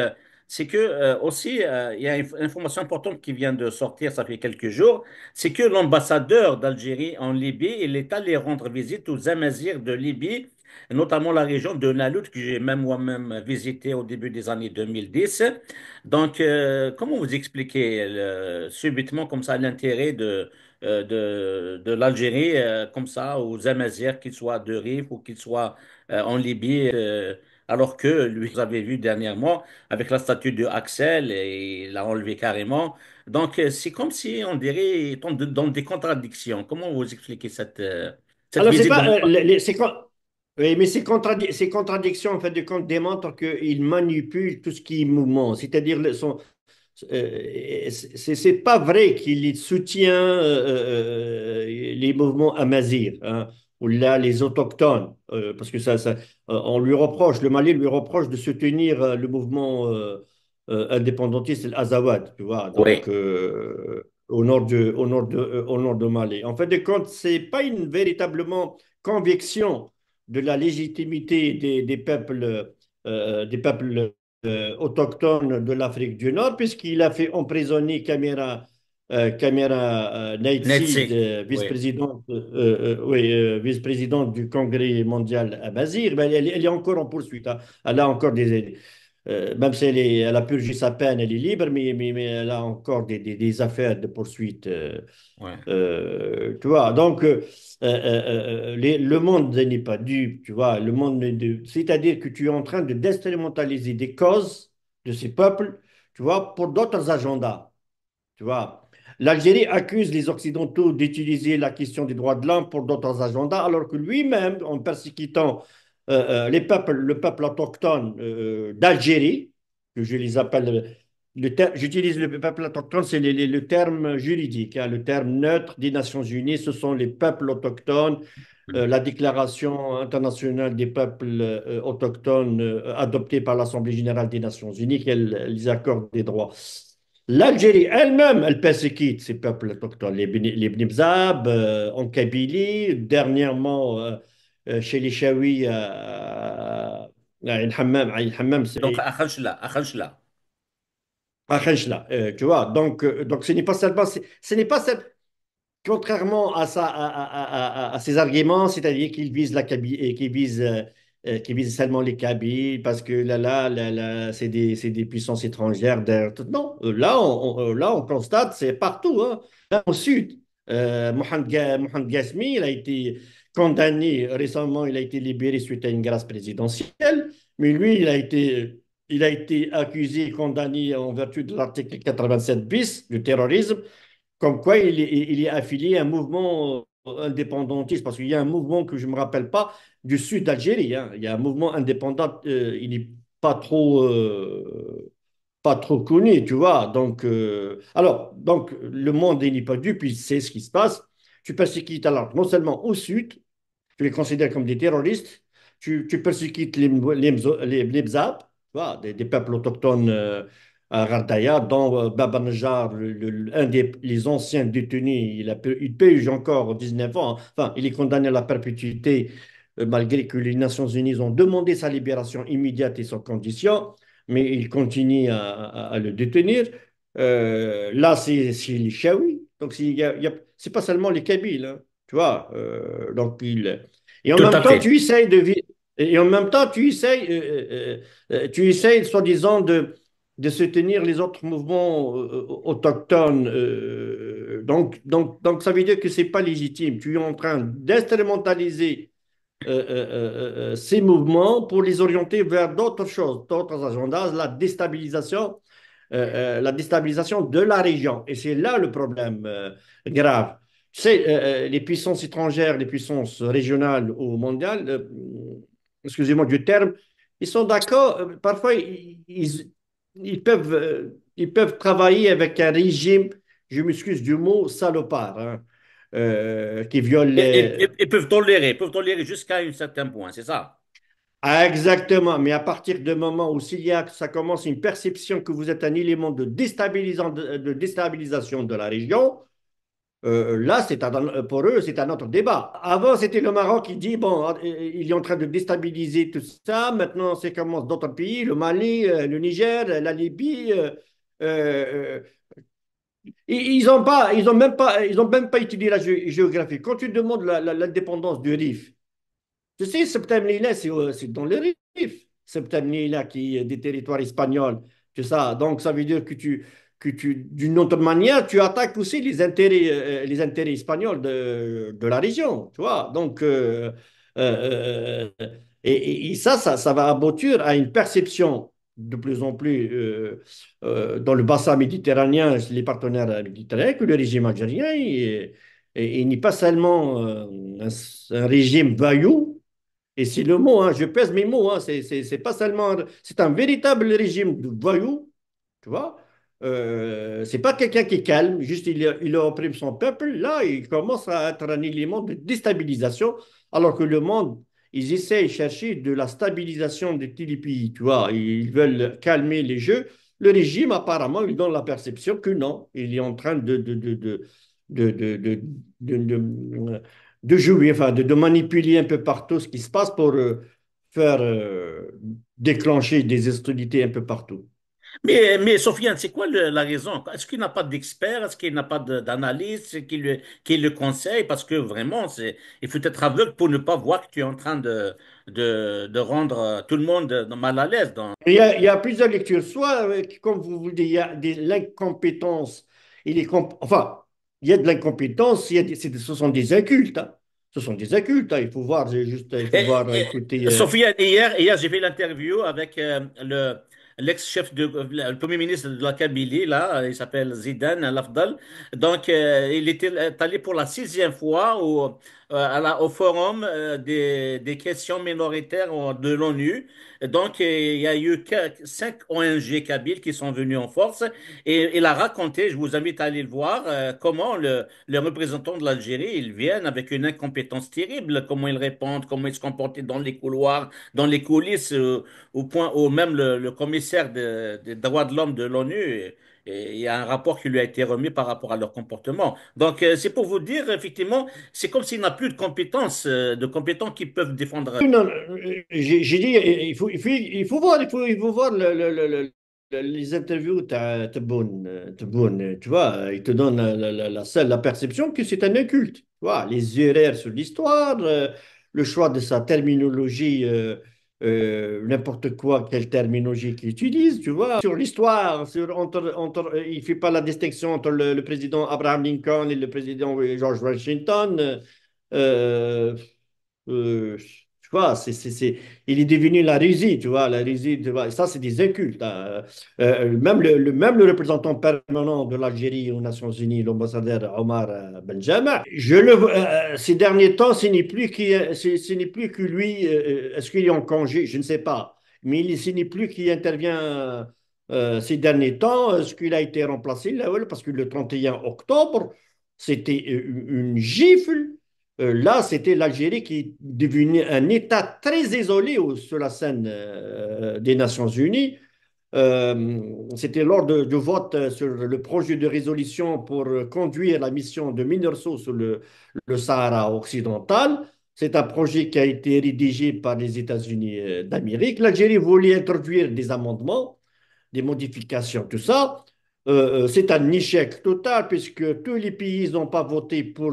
c'est que aussi il y a une information importante qui vient de sortir, ça fait quelques jours, c'est que l'ambassadeur d'Algérie en Libye, il est allé rendre visite aux Amazirs de Libye, notamment la région de Nalout que j'ai même moi-même visité au début des années 2010. Donc, comment vous expliquez subitement comme ça l'intérêt de l'Algérie comme ça aux Amazirs, qu'ils soient de RIF ou qu'ils soient en Libye, alors que lui, vous avez vu dernièrement avec la statue de Axel, et il l'a enlevé carrément. Donc, c'est comme si on dirait il tombe dans des contradictions. Comment vous expliquez cette Alors, c'est visite de pas, l'ambassadeur? oui, mais ces contradictions, en fait, de compte, démontrent qu'il manipule tout ce qui est mouvement. C'est-à-dire, c'est pas vrai qu'il soutient les mouvements amazirs, hein, ou là, les autochtones, parce que on lui reproche, le Mali lui reproche de soutenir le mouvement indépendantiste, l'Azawad, tu vois, donc Oui. au nord de Mali. En fait, de compte, c'est pas une véritablement conviction de la légitimité des peuples autochtone de l'Afrique du Nord, puisqu'il a fait emprisonner Camara Naïtsid, Netzik, oui. vice-présidente du Congrès mondial à Mazir. Ben, elle est encore en poursuite, hein. Elle a encore même si elle a purgé sa peine, elle est libre, mais elle a encore des affaires de poursuite. Ouais. Tu vois, donc le monde n'est pas dupe, tu vois, le monde c'est-à-dire que tu es en train de d'instrumentaliser des causes de ces peuples, tu vois, pour d'autres agendas, tu vois. L'Algérie accuse les Occidentaux d'utiliser la question des droits de l'homme pour d'autres agendas, alors que lui-même, en persécutant le peuple autochtone d'Algérie, que je les appelle J'utilise le peuple autochtone, c'est le terme juridique, hein, le terme neutre des Nations Unies, ce sont les peuples autochtones. La Déclaration internationale des peuples autochtones adoptée par l'Assemblée générale des Nations unies, elle les accorde des droits. L'Algérie elle-même, elle persécute ces peuples autochtones, les Bni Bzab, en Kabylie, dernièrement chez les Chaouis à Ain Hammam. Ain Hammam, Donc, à Khanchla, à Khanchla. à Khenchela, tu vois. Donc ce n'est pas seulement, ce n'est pas contrairement à ses arguments, c'est-à-dire qu'il vise la Kabylie, qu'il vise seulement les Kabyles parce que là, c'est des puissances étrangères derrière tout. Non, là, on constate, c'est partout, hein. Là, au sud, Mohamed Ghasmi, il a été condamné récemment, il a été libéré suite à une grâce présidentielle, mais lui, il a été accusé et condamné en vertu de l'article 87 bis du terrorisme, comme quoi il est affilié à un mouvement indépendantiste, parce qu'il y a un mouvement que je ne me rappelle pas du sud d'Algérie, hein. Il y a un mouvement indépendant, il n'est pas trop, pas trop connu, tu vois. Donc, le monde n'est pas dupe, il sait ce qui se passe. Tu persécutes alors non seulement au sud, tu les considères comme des terroristes, tu persécutes les Bzab, tu vois, des peuples autochtones à Gardaya, dont Baba Najjar, un des les anciens détenus, il purge encore 19 ans, hein. Enfin, il est condamné à la perpétuité, malgré que les Nations Unies ont demandé sa libération immédiate et sans condition, mais il continue à le détenir. Là, c'est les Chaouis, donc c'est pas seulement les Kabyles, hein, tu vois. Et en Tout même à temps, fait. tu essayes et en même temps, tu essayes, soi-disant, de soutenir les autres mouvements autochtones. Donc, ça veut dire que c'est pas légitime. Tu es en train d'instrumentaliser ces mouvements pour les orienter vers d'autres choses, d'autres agendas, la déstabilisation de la région. Et c'est là le problème grave. C'est les puissances étrangères, les puissances régionales ou mondiales, excusez-moi du terme, ils sont d'accord. Parfois, ils peuvent travailler avec un régime, je m'excuse du mot, salopard, hein, qui viole Ils peuvent tolérer jusqu'à un certain point, c'est ça. Ah, exactement, mais à partir du moment où ça commence une perception que vous êtes un élément de déstabilisation de la région, là, pour eux, c'est un autre débat. Avant, c'était le Maroc qui dit, bon, il est en train de déstabiliser tout ça. Maintenant, c'est commence d'autres pays, le Mali, le Niger, la Libye. Euh, ils ont même pas étudié la géographie. Quand tu demandes l'indépendance du Rif, tu sais, Septembre-Lila, c'est dans le Rif. Septembre-Lila qui est des territoires espagnols. C'est ça. Donc, ça veut dire d'une autre manière, tu attaques aussi les intérêts espagnols de la région. Tu vois. Donc, et ça va aboutir à une perception de plus en plus dans le bassin méditerranéen, les partenaires méditerranéens, que le régime algérien il n'est pas seulement un régime vaillou, et c'est le mot, hein, je pèse mes mots, hein, c'est pas seulement, c'est un véritable régime de voyous, tu vois. C'est pas quelqu'un qui est calme, juste il opprime son peuple. Là, il commence à être un élément de déstabilisation, alors que le monde, ils essayent de chercher de la stabilisation de tous les pays, tu vois. Ils veulent calmer les jeux. Le régime, apparemment, il donne la perception que non, il est en train de, de, de, de jouer, enfin, de manipuler un peu partout ce qui se passe pour faire déclencher des hostilités un peu partout. Mais Sofiane, c'est quoi la raison? Est-ce qu'il n'a pas d'expert? Est-ce qu'il n'a pas d'analyste qui le conseille? Parce que vraiment, il faut être aveugle pour ne pas voir que tu es en train de rendre tout le monde mal à l'aise. Il y a plusieurs lectures. Soit, comme vous le dites, il y a l'incompétence. Enfin, il y a de l'incompétence, ce sont des incultes, hein. Ce sont des incultes, hein. Il faut voir, écouter. Sofiane, hier j'ai fait l'interview avec l'ex-chef le premier ministre de la Kabylie, là, il s'appelle Zidane Al-Afdal. Donc, il était allé pour la 6e fois au forum des questions minoritaires de l'ONU. Donc, il y a eu 5 ONG kabyles qui sont venus en force et il a raconté, je vous invite à aller le voir, comment les représentants de l'Algérie, ils viennent avec une incompétence terrible, comment ils répondent, comment ils se comportent dans les couloirs, dans les coulisses, au point où même le commissaire des droits de l'homme de l'ONU, il y a un rapport qui lui a été remis par rapport à leur comportement. Donc, c'est pour vous dire, effectivement, c'est comme s'il n'a plus de compétents qui peuvent défendre. Non, j'ai dit, il faut voir, il faut voir les interviews de Tebboune, tu vois, il te donne la perception que c'est un inculte. Tu vois, les erreurs sur l'histoire, le choix de sa terminologie, n'importe quoi, quelle terminologie qu'il utilise, tu vois. Sur l'histoire, il ne fait pas la distinction entre le président Abraham Lincoln et le président George Washington. Euh, tu vois, il est devenu la risée, tu vois, la risée, tu vois. Ça, c'est des incultes, hein. Même le représentant permanent de l'Algérie aux Nations Unies, l'ambassadeur Omar Benjama, ces derniers temps, ce n'est plus que lui, est-ce qu'il est en congé? Je ne sais pas. Mais ce n'est plus qui intervient ces derniers temps. Est-ce qu'il a été remplacé là, ouais, parce que le 31 octobre, c'était une gifle. Là, c'était l'Algérie qui est devenue un État très isolé sur la scène des Nations Unies. C'était lors du vote sur le projet de résolution pour conduire la mission de MINURSO sur le Sahara occidental. C'est un projet qui a été rédigé par les États-Unis d'Amérique. L'Algérie voulait introduire des amendements, des modifications, tout ça. C'est un échec total puisque tous les pays n'ont pas voté pour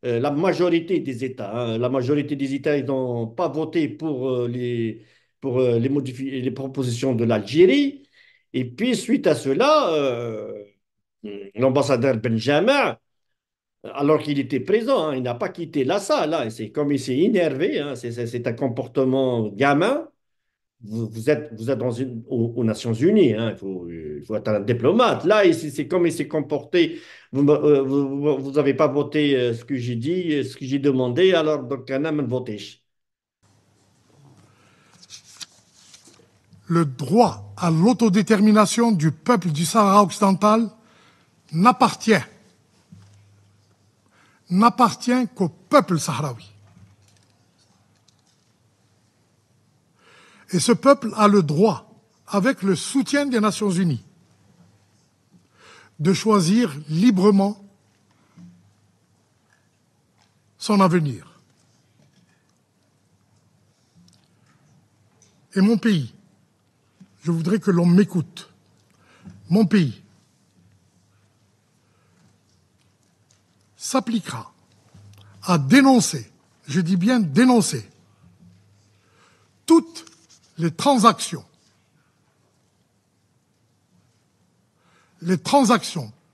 la majorité des États, hein. La majorité des États, ils n'ont pas voté pour les propositions de l'Algérie. Et puis, suite à cela, l'ambassadeur Benjamin, alors qu'il était présent, hein, il n'a pas quitté la salle, hein. C'est comme il s'est énervé, hein. C'est un comportement gamin. Vous êtes aux Nations Unies, hein, il faut être un diplomate. Là, ici, c'est comme il s'est comporté. Vous n'avez pas voté ce que j'ai dit, ce que j'ai demandé, alors donc un homme voté. Le droit à l'autodétermination du peuple du Sahara occidental n'appartient qu'au peuple sahraoui. Et ce peuple a le droit, avec le soutien des Nations Unies, de choisir librement son avenir. Et mon pays, je voudrais que l'on m'écoute, mon pays s'appliquera à dénoncer, je dis bien dénoncer, toutes les transactions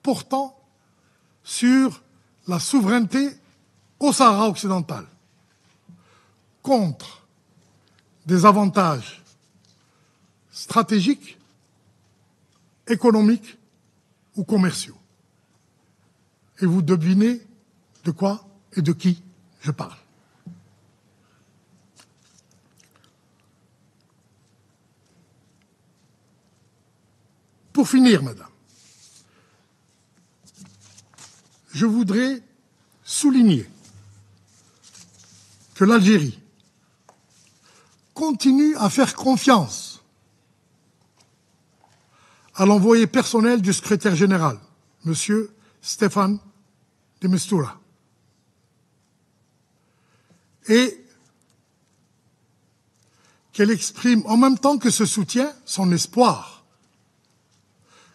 portant sur la souveraineté au Sahara occidental, contre des avantages stratégiques, économiques ou commerciaux. Et vous devinez de quoi et de qui je parle. Pour finir, madame, je voudrais souligner que l'Algérie continue à faire confiance à l'envoyé personnel du secrétaire général, M. Stéphane de Mistura, et qu'elle exprime en même temps que ce soutien son espoir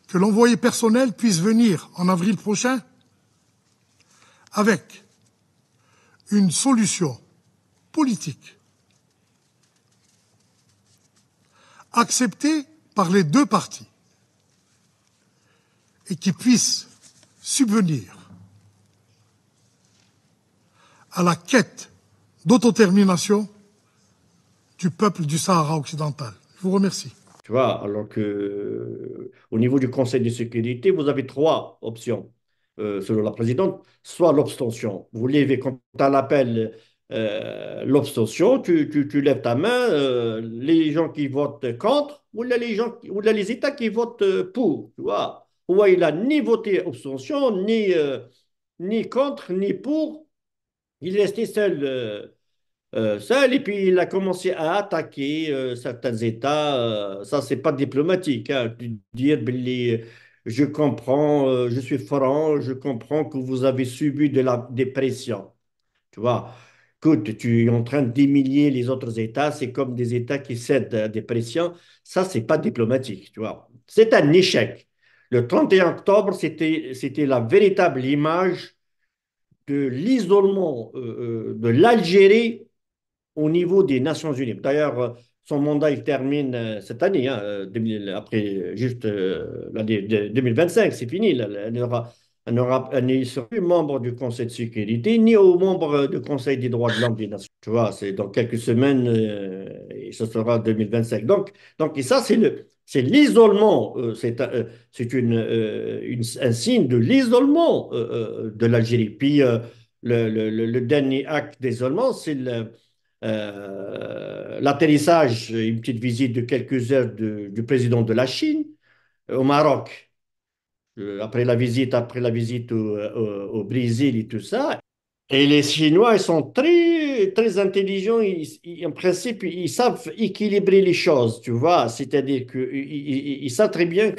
que l'envoyé personnel puisse venir en avril prochain avec une solution politique acceptée par les deux parties et qui puisse subvenir à la quête d'autodétermination du peuple du Sahara occidental. Je vous remercie. Tu vois, alors que au niveau du Conseil de sécurité, vous avez trois options, selon la présidente. Soit l'abstention. Vous levez quand tu l'appel l'abstention, tu lèves ta main, les gens qui votent contre, ou là ou là les États qui votent pour. Tu vois. Ou il a ni voté abstention, ni contre, ni pour. Il est resté seul. Seul, et puis il a commencé à attaquer certains États. Ça, c'est pas diplomatique, hein, de dire, je comprends, je suis franc, je comprends que vous avez subi de la dépression. Tu vois, écoute, tu es en train d'humilier les autres États, c'est comme des États qui cèdent à la dépression. Ça, c'est pas diplomatique, tu vois. C'est un échec. Le 31 octobre, c'était la véritable image de l'isolement de l'Algérie au niveau des Nations Unies. D'ailleurs, son mandat, il termine cette année, hein, après juste l'année 2025, c'est fini. Là. Elle ne sera plus membre du Conseil de sécurité, ni au membre du Conseil des droits de l'homme des Nations. Tu vois, c'est dans quelques semaines, et ce sera 2025. Donc et ça, c'est l'isolement, c'est un signe de l'isolement de l'Algérie. Puis le dernier acte d'isolement, c'est l'atterrissage, une petite visite de quelques heures du président de la Chine au Maroc. Après la visite au Brésil et tout ça. Et les Chinois, ils sont très, très intelligents. En principe, ils savent équilibrer les choses, tu vois. C'est-à-dire qu'ils savent très bien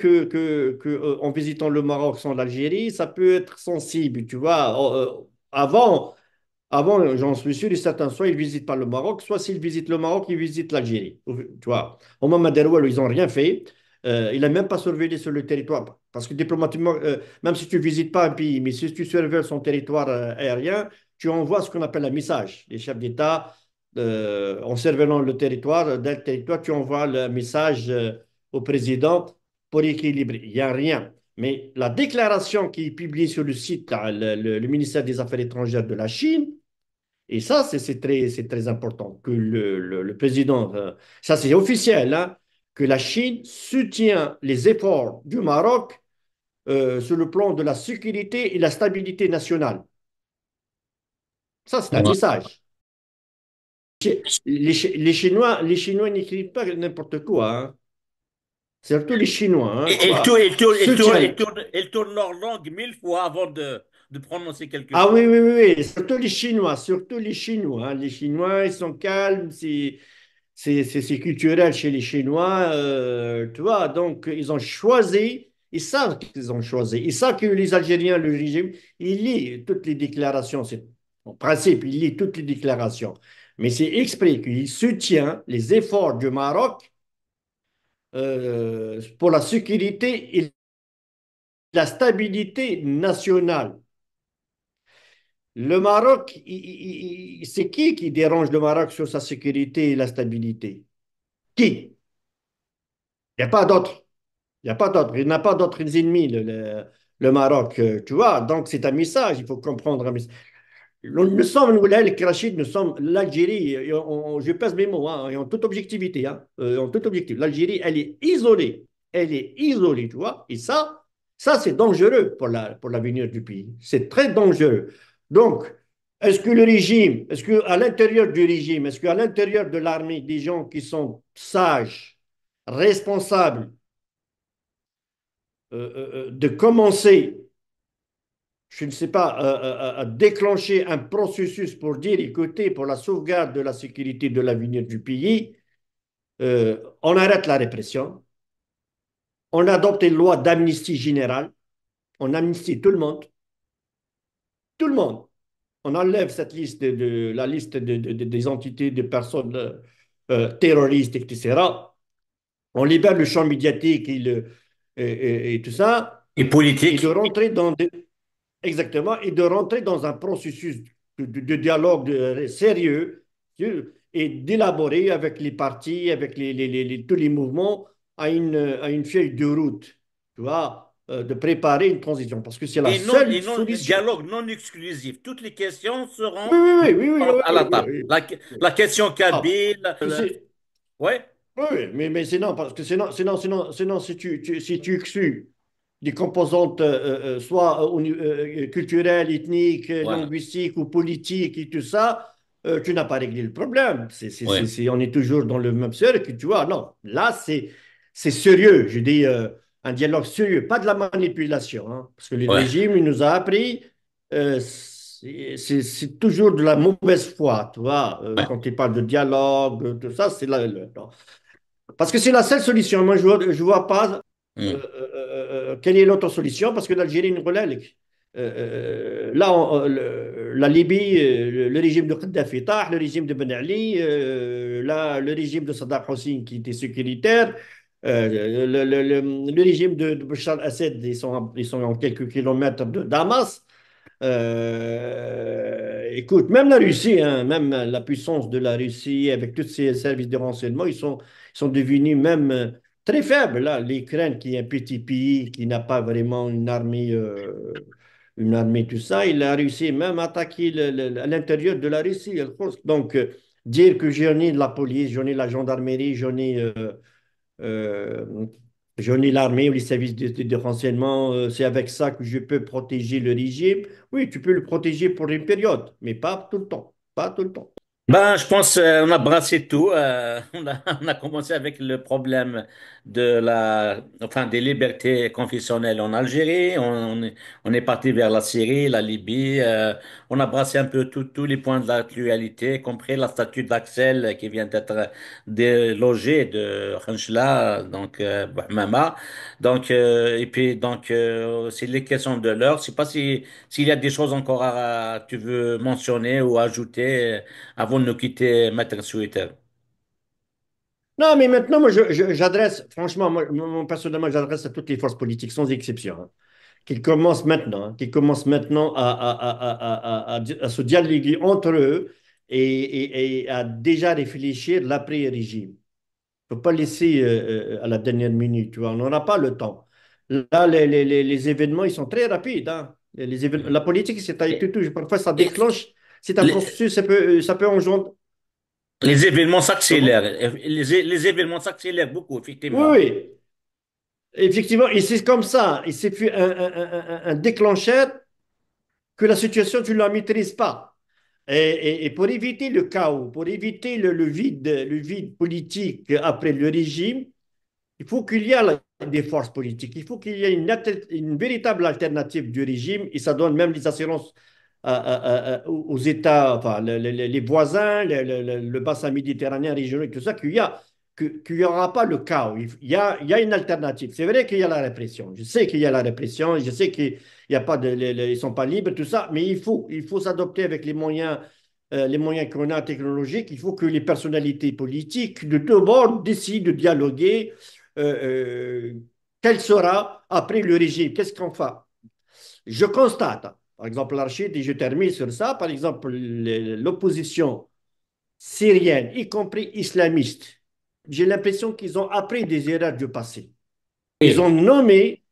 en visitant le Maroc sans l'Algérie, ça peut être sensible, tu vois. Avant, j'en suis sûr et certain, soit ils ne visitent pas le Maroc, soit s'ils visitent le Maroc, ils visitent l'Algérie. Tu vois, au moment Derouel, ils n'ont rien fait. Il n'a même pas surveillé sur le territoire. Parce que diplomatiquement, même si tu ne visites pas un pays, mais si tu surveilles son territoire aérien, tu envoies ce qu'on appelle un message. Les chefs d'État, en surveillant le territoire, d'un territoire, tu envoies le message au président pour équilibrer. Il n'y a rien. Mais la déclaration qui est publiée sur le site, là, le ministère des Affaires étrangères de la Chine, et ça, c'est très important que le président, ça c'est officiel, hein, que la Chine soutient les efforts du Maroc sur le plan de la sécurité et la stabilité nationale. Ça, c'est un message. Les Chinois n'écrivent pas n'importe quoi, hein. Surtout les Chinois. Hein, Elle tourne leur langue 1000 fois avant de prononcer quelque Ah chose. oui, oui, oui, oui, surtout les Chinois, surtout les Chinois. Hein. Les Chinois, ils sont calmes, c'est culturel chez les Chinois, tu vois. Donc, ils ont choisi, ils savent qu'ils ont choisi. Ils savent que les Algériens, le régime, il lit toutes les déclarations. En principe, il lit toutes les déclarations. Mais c'est exprès qu'il soutient les efforts du Maroc pour la sécurité et la stabilité nationale. Le Maroc, c'est qui dérange le Maroc sur sa sécurité et la stabilité? Qui? Il n'y a pas d'autre. Il n'y a pas d'autre. Il n'a pas d'autres ennemis, le Maroc, tu vois. Donc, c'est un message, il faut comprendre un message. Nous sommes, nous, là, les Krachid, nous sommes l'Algérie, je pèse mes mots, hein, et en toute objectivité, hein, en toute objectivité. L'Algérie, elle est isolée. Elle est isolée, tu vois. Et ça c'est dangereux pour l'avenir du pays. C'est très dangereux. Donc, est-ce qu'à l'intérieur du régime, est-ce qu'à l'intérieur de l'armée, des gens qui sont sages, responsables, de commencer, je ne sais pas, à déclencher un processus pour dire, écoutez, pour la sauvegarde de la sécurité de l'avenir du pays, on arrête la répression, on adopte une loi d'amnistie générale, on amnistie tout le monde. On enlève cette liste la liste des entités, des personnes terroristes, etc. On libère le champ médiatique et tout ça, Et politique. et de rentrer exactement, et de rentrer dans un processus de dialogue sérieux et d'élaborer avec les partis, avec tous les mouvements, à une feuille de route, tu vois, de préparer une transition, parce que c'est la seule solution. Dialogue non exclusif. Toutes les questions seront Oui, oui, oui, oui, oui, à la oui, table. oui, oui. La question Ah, Kabyle. tu sais, Ouais. Oui, oui, mais sinon, parce que sinon, si tu exclus des composantes soit culturelles, ethniques, Voilà. linguistiques ou politiques et tout ça, tu n'as pas réglé le problème. Ouais. On est toujours dans le même cercle, tu vois. Non, là, c'est sérieux. Je dis un dialogue sérieux, pas de la manipulation, hein, parce que le Ouais. régime, il nous a appris, c'est toujours de la mauvaise foi, tu vois. Ouais. Quand il parle de dialogue, tout ça, c'est là. Non. Parce que c'est la seule solution. Moi, je vois pas Hmm. quelle est l'autre solution parce que l'Algérie nous relève. Là, la Libye, le régime de Kadhafi, le régime de Ben Ali, là, le régime de Saddam Hussein qui était sécuritaire, le régime de Bachar al-Assad, ils sont en quelques kilomètres de Damas. Écoute, même la Russie, hein, même la puissance de la Russie, avec tous ses services de renseignement, ils sont devenus même très faibles. Là, l'Ukraine, qui est un petit pays, qui n'a pas vraiment une armée, tout ça, il a réussi même à attaquer à l'intérieur de la Russie. Donc, dire que j'en ai de la police, j'en ai de la gendarmerie, euh, j'en ai l'armée ou les services de renseignement, c'est avec ça que je peux protéger le régime. Oui, tu peux le protéger pour une période, mais pas tout le temps. Pas tout le temps. Ben, je pense on a brassé tout. On a commencé avec le problème enfin, des libertés confessionnelles en Algérie. On est parti vers la Syrie, la Libye. On a brassé un peu tous les points de l'actualité, y compris la statue d'Axel qui vient d'être délogée de Khenchela, donc Bouhmama. Donc, et puis donc c'est les questions de l'heure. Je sais pas s'il y a des choses encore tu veux mentionner ou ajouter avant de nous quitter, Maître Sweeter. Non, mais maintenant, moi, j'adresse, franchement, moi, personnellement, j'adresse à toutes les forces politiques, sans exception, hein, qu'ils commencent maintenant à se dialoguer entre eux et à déjà réfléchir l'après-régime. Il ne faut pas laisser à la dernière minute, tu vois, on n'aura pas le temps. Là, les événements, ils sont très rapides, hein. La politique, parfois ça Et déclenche, c'est un les, processus, ça peut engendrer. les événements Comment? s'accélèrent. Les événements s'accélèrent beaucoup, Oui, effectivement. oui, effectivement, et c'est comme ça, et c'est puis un déclencheur que la situation, tu ne la maîtrises pas. Et pour éviter le chaos, pour éviter le vide politique après le régime, il faut qu'il y ait des forces politiques. Il faut qu'il y ait une véritable alternative du régime et ça donne même des assurances aux États, enfin, les voisins, le bassin méditerranéen régional, tout ça, qu'il n'y aura pas le chaos. Il y a une alternative. C'est vrai qu'il y a la répression. Je sais qu'il y a la répression. Je sais qu'ils y a pas ils sont pas libres, tout ça, mais il faut s'adopter avec les moyens qu'on a technologiques. Il faut que les personnalités politiques de tous bords décident de dialoguer euh, quel sera après le régime, qu'est-ce qu'on fait. Je constate, par exemple, l'Archide, et je termine sur ça, par exemple, l'opposition syrienne, y compris islamiste, j'ai l'impression qu'ils ont appris des erreurs du passé. Ils ont Oui, nommé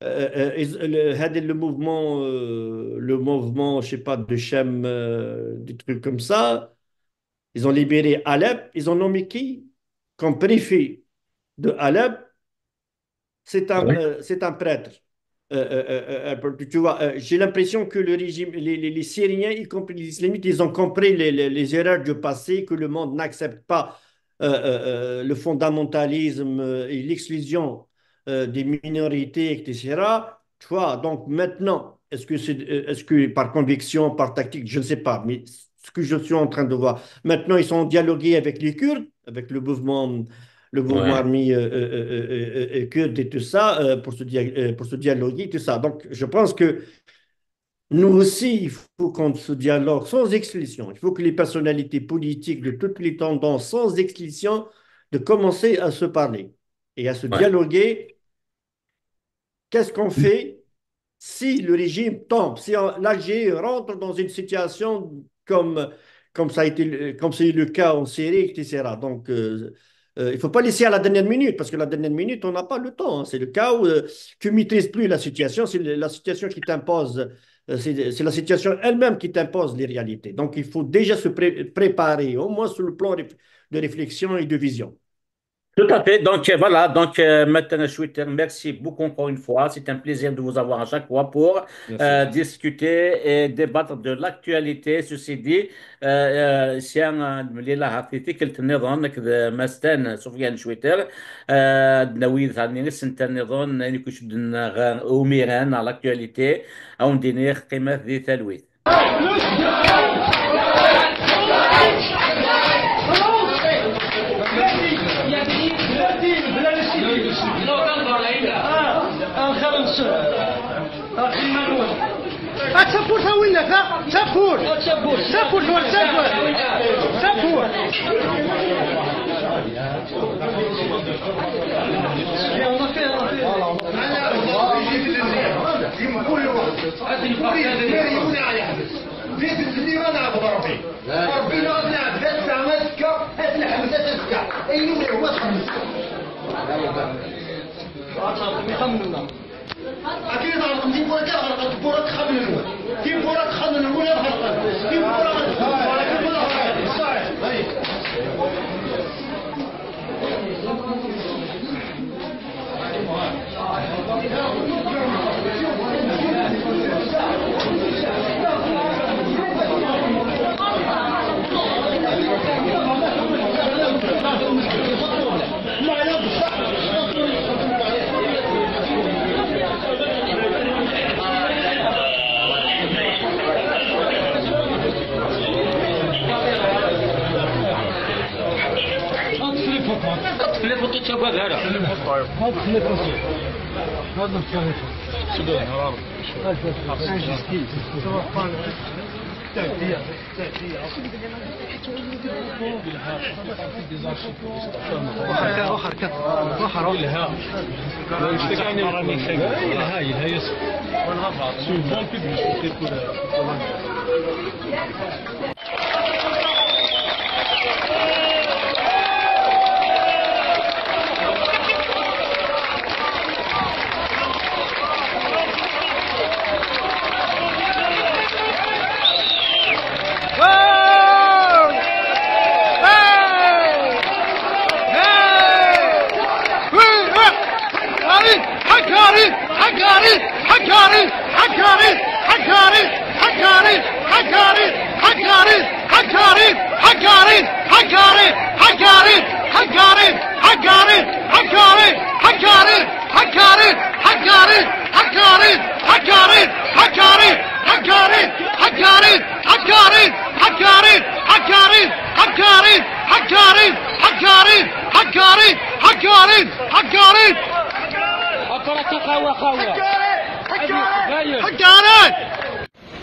le mouvement, je sais pas, de Shem, des trucs comme ça. Ils ont libéré Alep. Ils ont nommé qui comme préfet de Alep? oui, C'est un prêtre. Tu vois, j'ai l'impression que le régime, les Syriens, y compris les islamites, ils ont compris les erreurs du passé, que le monde n'accepte pas le fondamentalisme et l'exclusion des minorités, etc. Tu vois, donc maintenant, est-ce que par conviction, par tactique, je ne sais pas, mais ce que je suis en train de voir, maintenant, ils sont dialogués avec les Kurdes, avec le mouvement ouais, armé kurde et tout ça, pour se dialoguer, tout ça. Donc, je pense que nous aussi, il faut qu'on se dialogue sans exclusion. Il faut que les personnalités politiques de toutes les tendances, sans exclusion, de commencer à se parler et à se ouais. dialoguer. Qu'est-ce qu'on fait si le régime tombe, si l'Algérie rentre dans une situation comme ça a été, comme c'est le cas en Syrie, etc. Donc, il ne faut pas laisser à la dernière minute, parce que la dernière minute, on n'a pas le temps, hein. C'est le cas où tu ne maîtrises plus la situation, c'est la situation qui t'impose, c'est la situation elle-même qui t'impose les réalités. Donc, il faut déjà se préparer, au moins sur le plan de réflexion et de vision. Tout à fait. Donc voilà, donc maintenant Twitter, merci beaucoup encore une fois. C'est un plaisir de vous avoir à chaque fois pour Merci. discuter et débattre de l'actualité. Ceci dit, سيان مليلا هاتيتي كلت النظام كذا مستان سفيان شويتر نوي ثاني نسنت النظام نكوش بدنا أميران على l'actualité أو ندينيخ قيمة ذي ثلويث. تسبور وينك تسبور تسبور تسبور تسبور أكيد غلط دي بورا غلط بورا تخمن الأول دي بورا تخمن الأول غلط دي بورا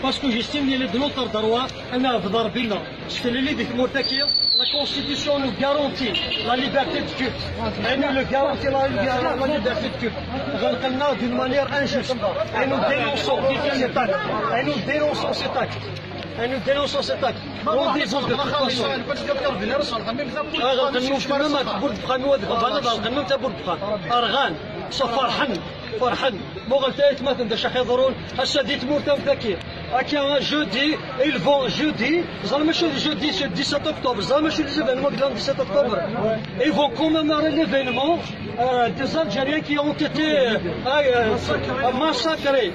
Parce que j'estime qu'il est de notre droit, on a ضربنا. Ce que les leaders مرتكية, la Constitution nous garantit la liberté de culte. Elle nous le garantit la liberté de culte. غنقلنا d'une manière injuste. Et nous dénonçons cet acte. Et nous dénonçons cet acte. Et nous dénonçons cet acte. On dénonce de toute façon. أرغان صفرحن فرحن مغلتايت ما تندش يحضرون هسه ديت مورتا مفكير هكا جودي ils vont jeudi زعما شو jeudi c'est 17 octobre زعما شو les événements de 17 octobre ils vont commémorer l'événement des Algériens qui ont été massacrés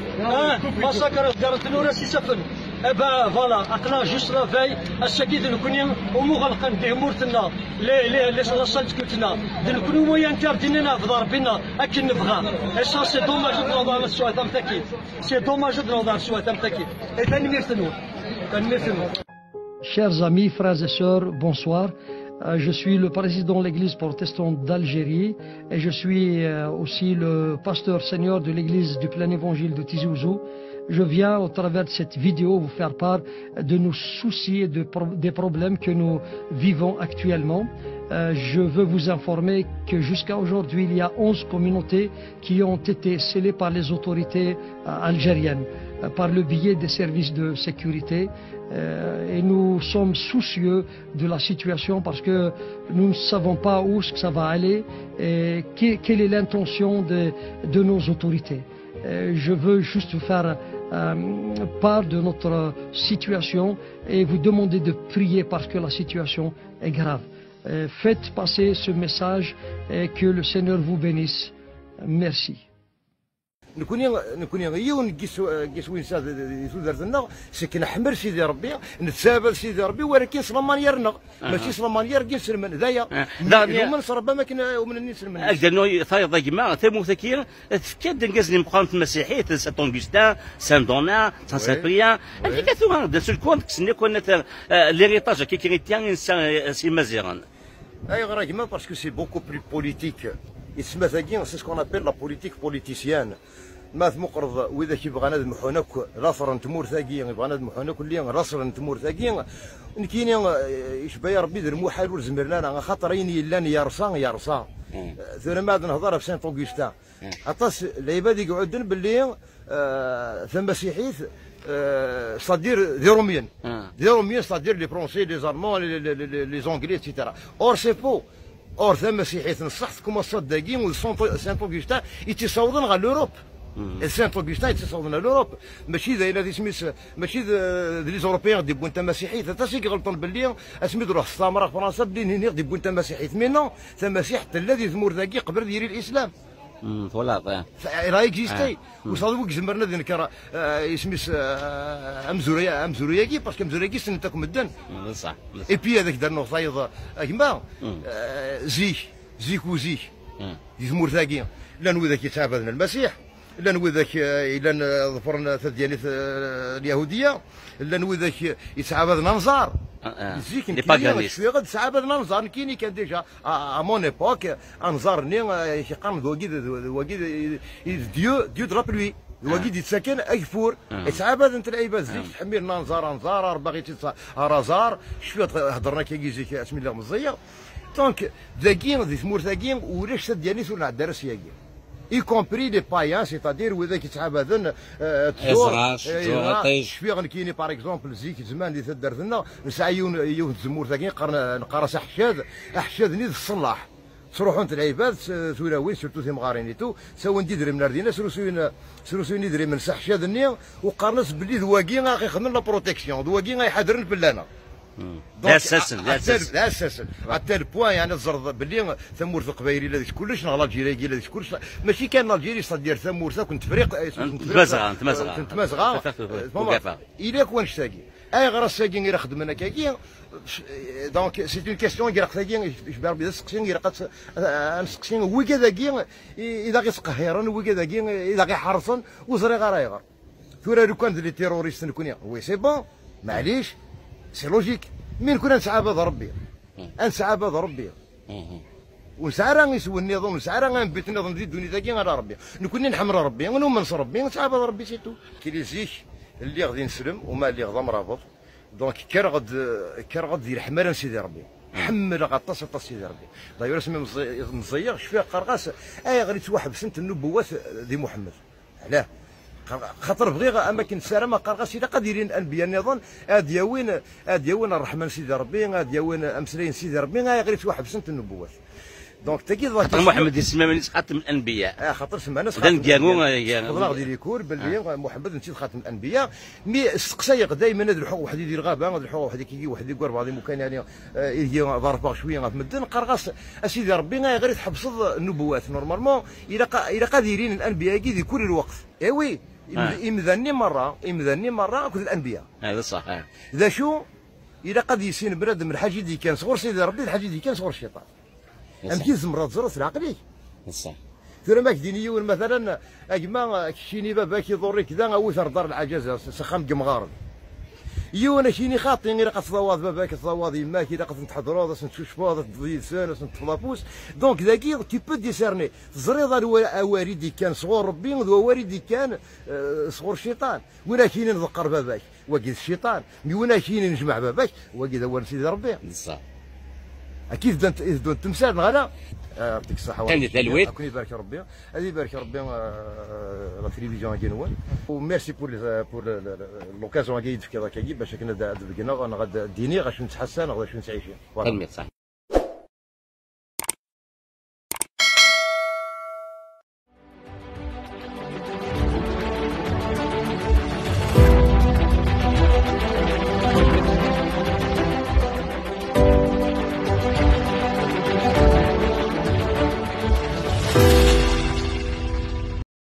دارت لنا سيسفن Eh ben voilà, أقنع juste la veille, السكيد نكوني ومغلقا بأمورتنا les salles كلتنا نكونوا مويا interdinنا في ضربنا أكن نبغى. Et ça c'est dommage de نوضع السواد أمتكي. C'est dommage de نوضع السواد أمتكي. Et تنميرتنو. Chers amis, frères et sœurs, bonsoir. Je suis le président de l'église protestante d'Algérie et je suis aussi le pasteur senior de l'église du plein évangile de Tizi Ouzou. Je viens au travers de cette vidéo vous faire part de nos soucis et des problèmes que nous vivons actuellement. Je veux vous informer que jusqu'à aujourd'hui, il y a 11 communautés qui ont été scellées par les autorités algériennes, par le biais des services de sécurité. Et nous sommes soucieux de la situation parce que nous ne savons pas où ça va aller et quelle est l'intention de nos autorités. Je veux juste vous faire part de notre situation et vous demander de prier parce que la situation est grave. faites passer ce message et que le Seigneur vous bénisse. Merci. نكوني غيون قيس وين ساد يثودر لنا سكن حمر سيدي ربي نتسابل سيدي ربي ولكن سلمان نغ ماشي سلمان يرقي سلمان ذايا هما ربما ما كاين ومن الناس سلمان اجدنو ثايض جماعه ثمو ثكير تفكد نقزني مقامه المسيحيه سان اوغسtin سان دونا سان سابريان هذيك ثوان دو سول كونت كسني كنا ليريتاج كي كريتيان سي مازيران اي غير كيما باسكو سي بوكو بلو بوليتيك يسمى ثاكين سي سكون ابيل لا بوليتيك بوليتيسيان ما مقرض واذا كيبغى نادم حونك لافر نتمور ثاقي يبغى نادم حونك اللي راسر نتمور ثاقي نكيني يشبه يا ربي درمو حالو زمرنا انا خاطر عيني لاني يرصا ثم ما عاد نهضر في سانت اوغسtin عطاس العباد يقعدون باللي ثم مسيحيت c'est-à-dire des Romiens. Des Romiens, c'est-à-dire les Français, les Allemands, les Anglais, etc. Or, c'est faux. Or, ثم مسيحيت نصحت كما صدقين وسانت اوغسtin يتصاوضون على لوروب. سانت اوغسtin يتصاوضون على لوروب. ماشي ذا الذي سميت ماشي لي زوروبيان دي بوانتا مسيحيت حتى شي غلطان باللي اسمي روح استعمر فرنسا بلي هنا دي بوانتا مسيحيت مي نو ثم مسيح الذي ثمور ذاكي قبل ديري الاسلام. فوالا راه اكزيستي وصادوك زمرنا ذيك راه يسميس امزورياكي باسكو امزورياكي سنتاكم مدن صح اي بي هذاك دار صايد كيما زيك وزيك يثمور ثاقي لان وذاك يتعبدنا المسيح لان وذاك الا ظفرنا الديانات اليهوديه لان وذاك يتعبدنا نزار زيك نكيني شويه غد تعبدنا نزار كاين كان ديجا ا مون ايبوك انزارني يقام وكيد ديو دو لابلوي وكيد يتسكن اكفور يتعبد انت العباد زيك تحميلنا نزار باغي رازار شويه هضرنا كي زيك اسمي الله مزيه دونك ذاكين ذي ثمور ذاكين ولاش ديالي ولا الدرس ياكي y compris les païens, c'est-à-dire وذاك يتعبدن شويه غنكيني باغ اكزومبل زيك زمان اللي تدرت لنا نسعيون يوم الزمور ذاك نقرا حشاد نيد الصلاح تروحوا انت العباد ثولاوين سورتو في مغارينيتو سوا ندير من اردينا سروسوين ندير من حشاد النية وقارنس باللي ذواكي غيخدم لا بروتيكسيون ذواكي غيحضرن بلانا لا اساسا حتى البوان يعني الزرد باللي ثمور القبايلي هذيك كلش نهار الجيري هذيك كلش ماشي كان الجيري صدير ثمور كنت فريق تمزغه الى كون شتاقي اي غير الساقي غير خدمنا كاكي دونك سي اون كيستيون غير خداكي شباب بدا سقسين غير قات نسقسين هو كذاكي اذا غي سقهيرن هو كذاكي اذا غي حرصن وزري غير يغر ثورا لو كان لي تيروريست نكون وي سي بون معليش سي لوجيك مين كنا نسعى بهذا ربي نسعى بهذا ربي ونسعى راه يسوي النظام ونسعى راه نبيت النظام ديال الدنيا ذاك على ربي نكون نحمر ربي ونمنص ربي نسعى بهذا ربي سيتو كي لي زيك اللي غادي نسلم وما اللي غدا مرابط دونك كان غد يحمل سيدي ربي حمل غطاس سيدي ربي داير اسمي مزيغ شفيه قرقاس غادي توحب سنه النبوات دي محمد علاه خاطر بغي اماكن السلامه قرقاس الا قادرين الانبياء النظام ادياوين الرحمن سيدي ربي ادياوين امسلين سيدي ربي غير توحب سنه النبوات دونك تاكيد محمد يسمى من خاتم الانبياء خاطر سمعنا غادي يكون باللي محمد نسيت خاتم الانبياء مي السقسايق دائما هذا الحق واحد يدير غابه هذا الحق واحد كيجي واحد يقول بعض مكان يعني يجي ضربه شويه في مدن قرقاس اسيدي ربي غير يتحبس النبوات نورمالمون الى قادرين الانبياء كي كل الوقت وي يمذني مره كل الانبياء هذا صح اذا شو الى قد يسين بنادم الحاجه دي كان صغر سيدي ربي الحاجه دي كان صغر الشيطان امكن زمرات زرت العقلي صح ثم ماك دينيون مثلا اجمع كشيني باباك يضري كذا اوثر دار العجاز سخام قمغار يونا شيني خاطي غير قص ضواض باباك ضواض يماك الا قص نتحضروا ضاس نتشوفوا ضاس تضيد سنه تفلابوس دونك ذاكي تي بو ديسيرني زريضه الوالدي كان صغور ربي ووالدي كان صغور الشيطان وين كاين نذكر باباك وكيد الشيطان وين كاين نجمع باباك وكيد هو سيدي ربي صح اكيد دون تمثال غلا يعطيك الصحه ثاني تلويت كون يبارك ربي هذه يبارك ربي لا تلفزيون كينوان وميرسي بور لوكازيون كي يدفك كذا كي باش كنا بقينا انا غاد ديني غاش نتحسن غاش نعيش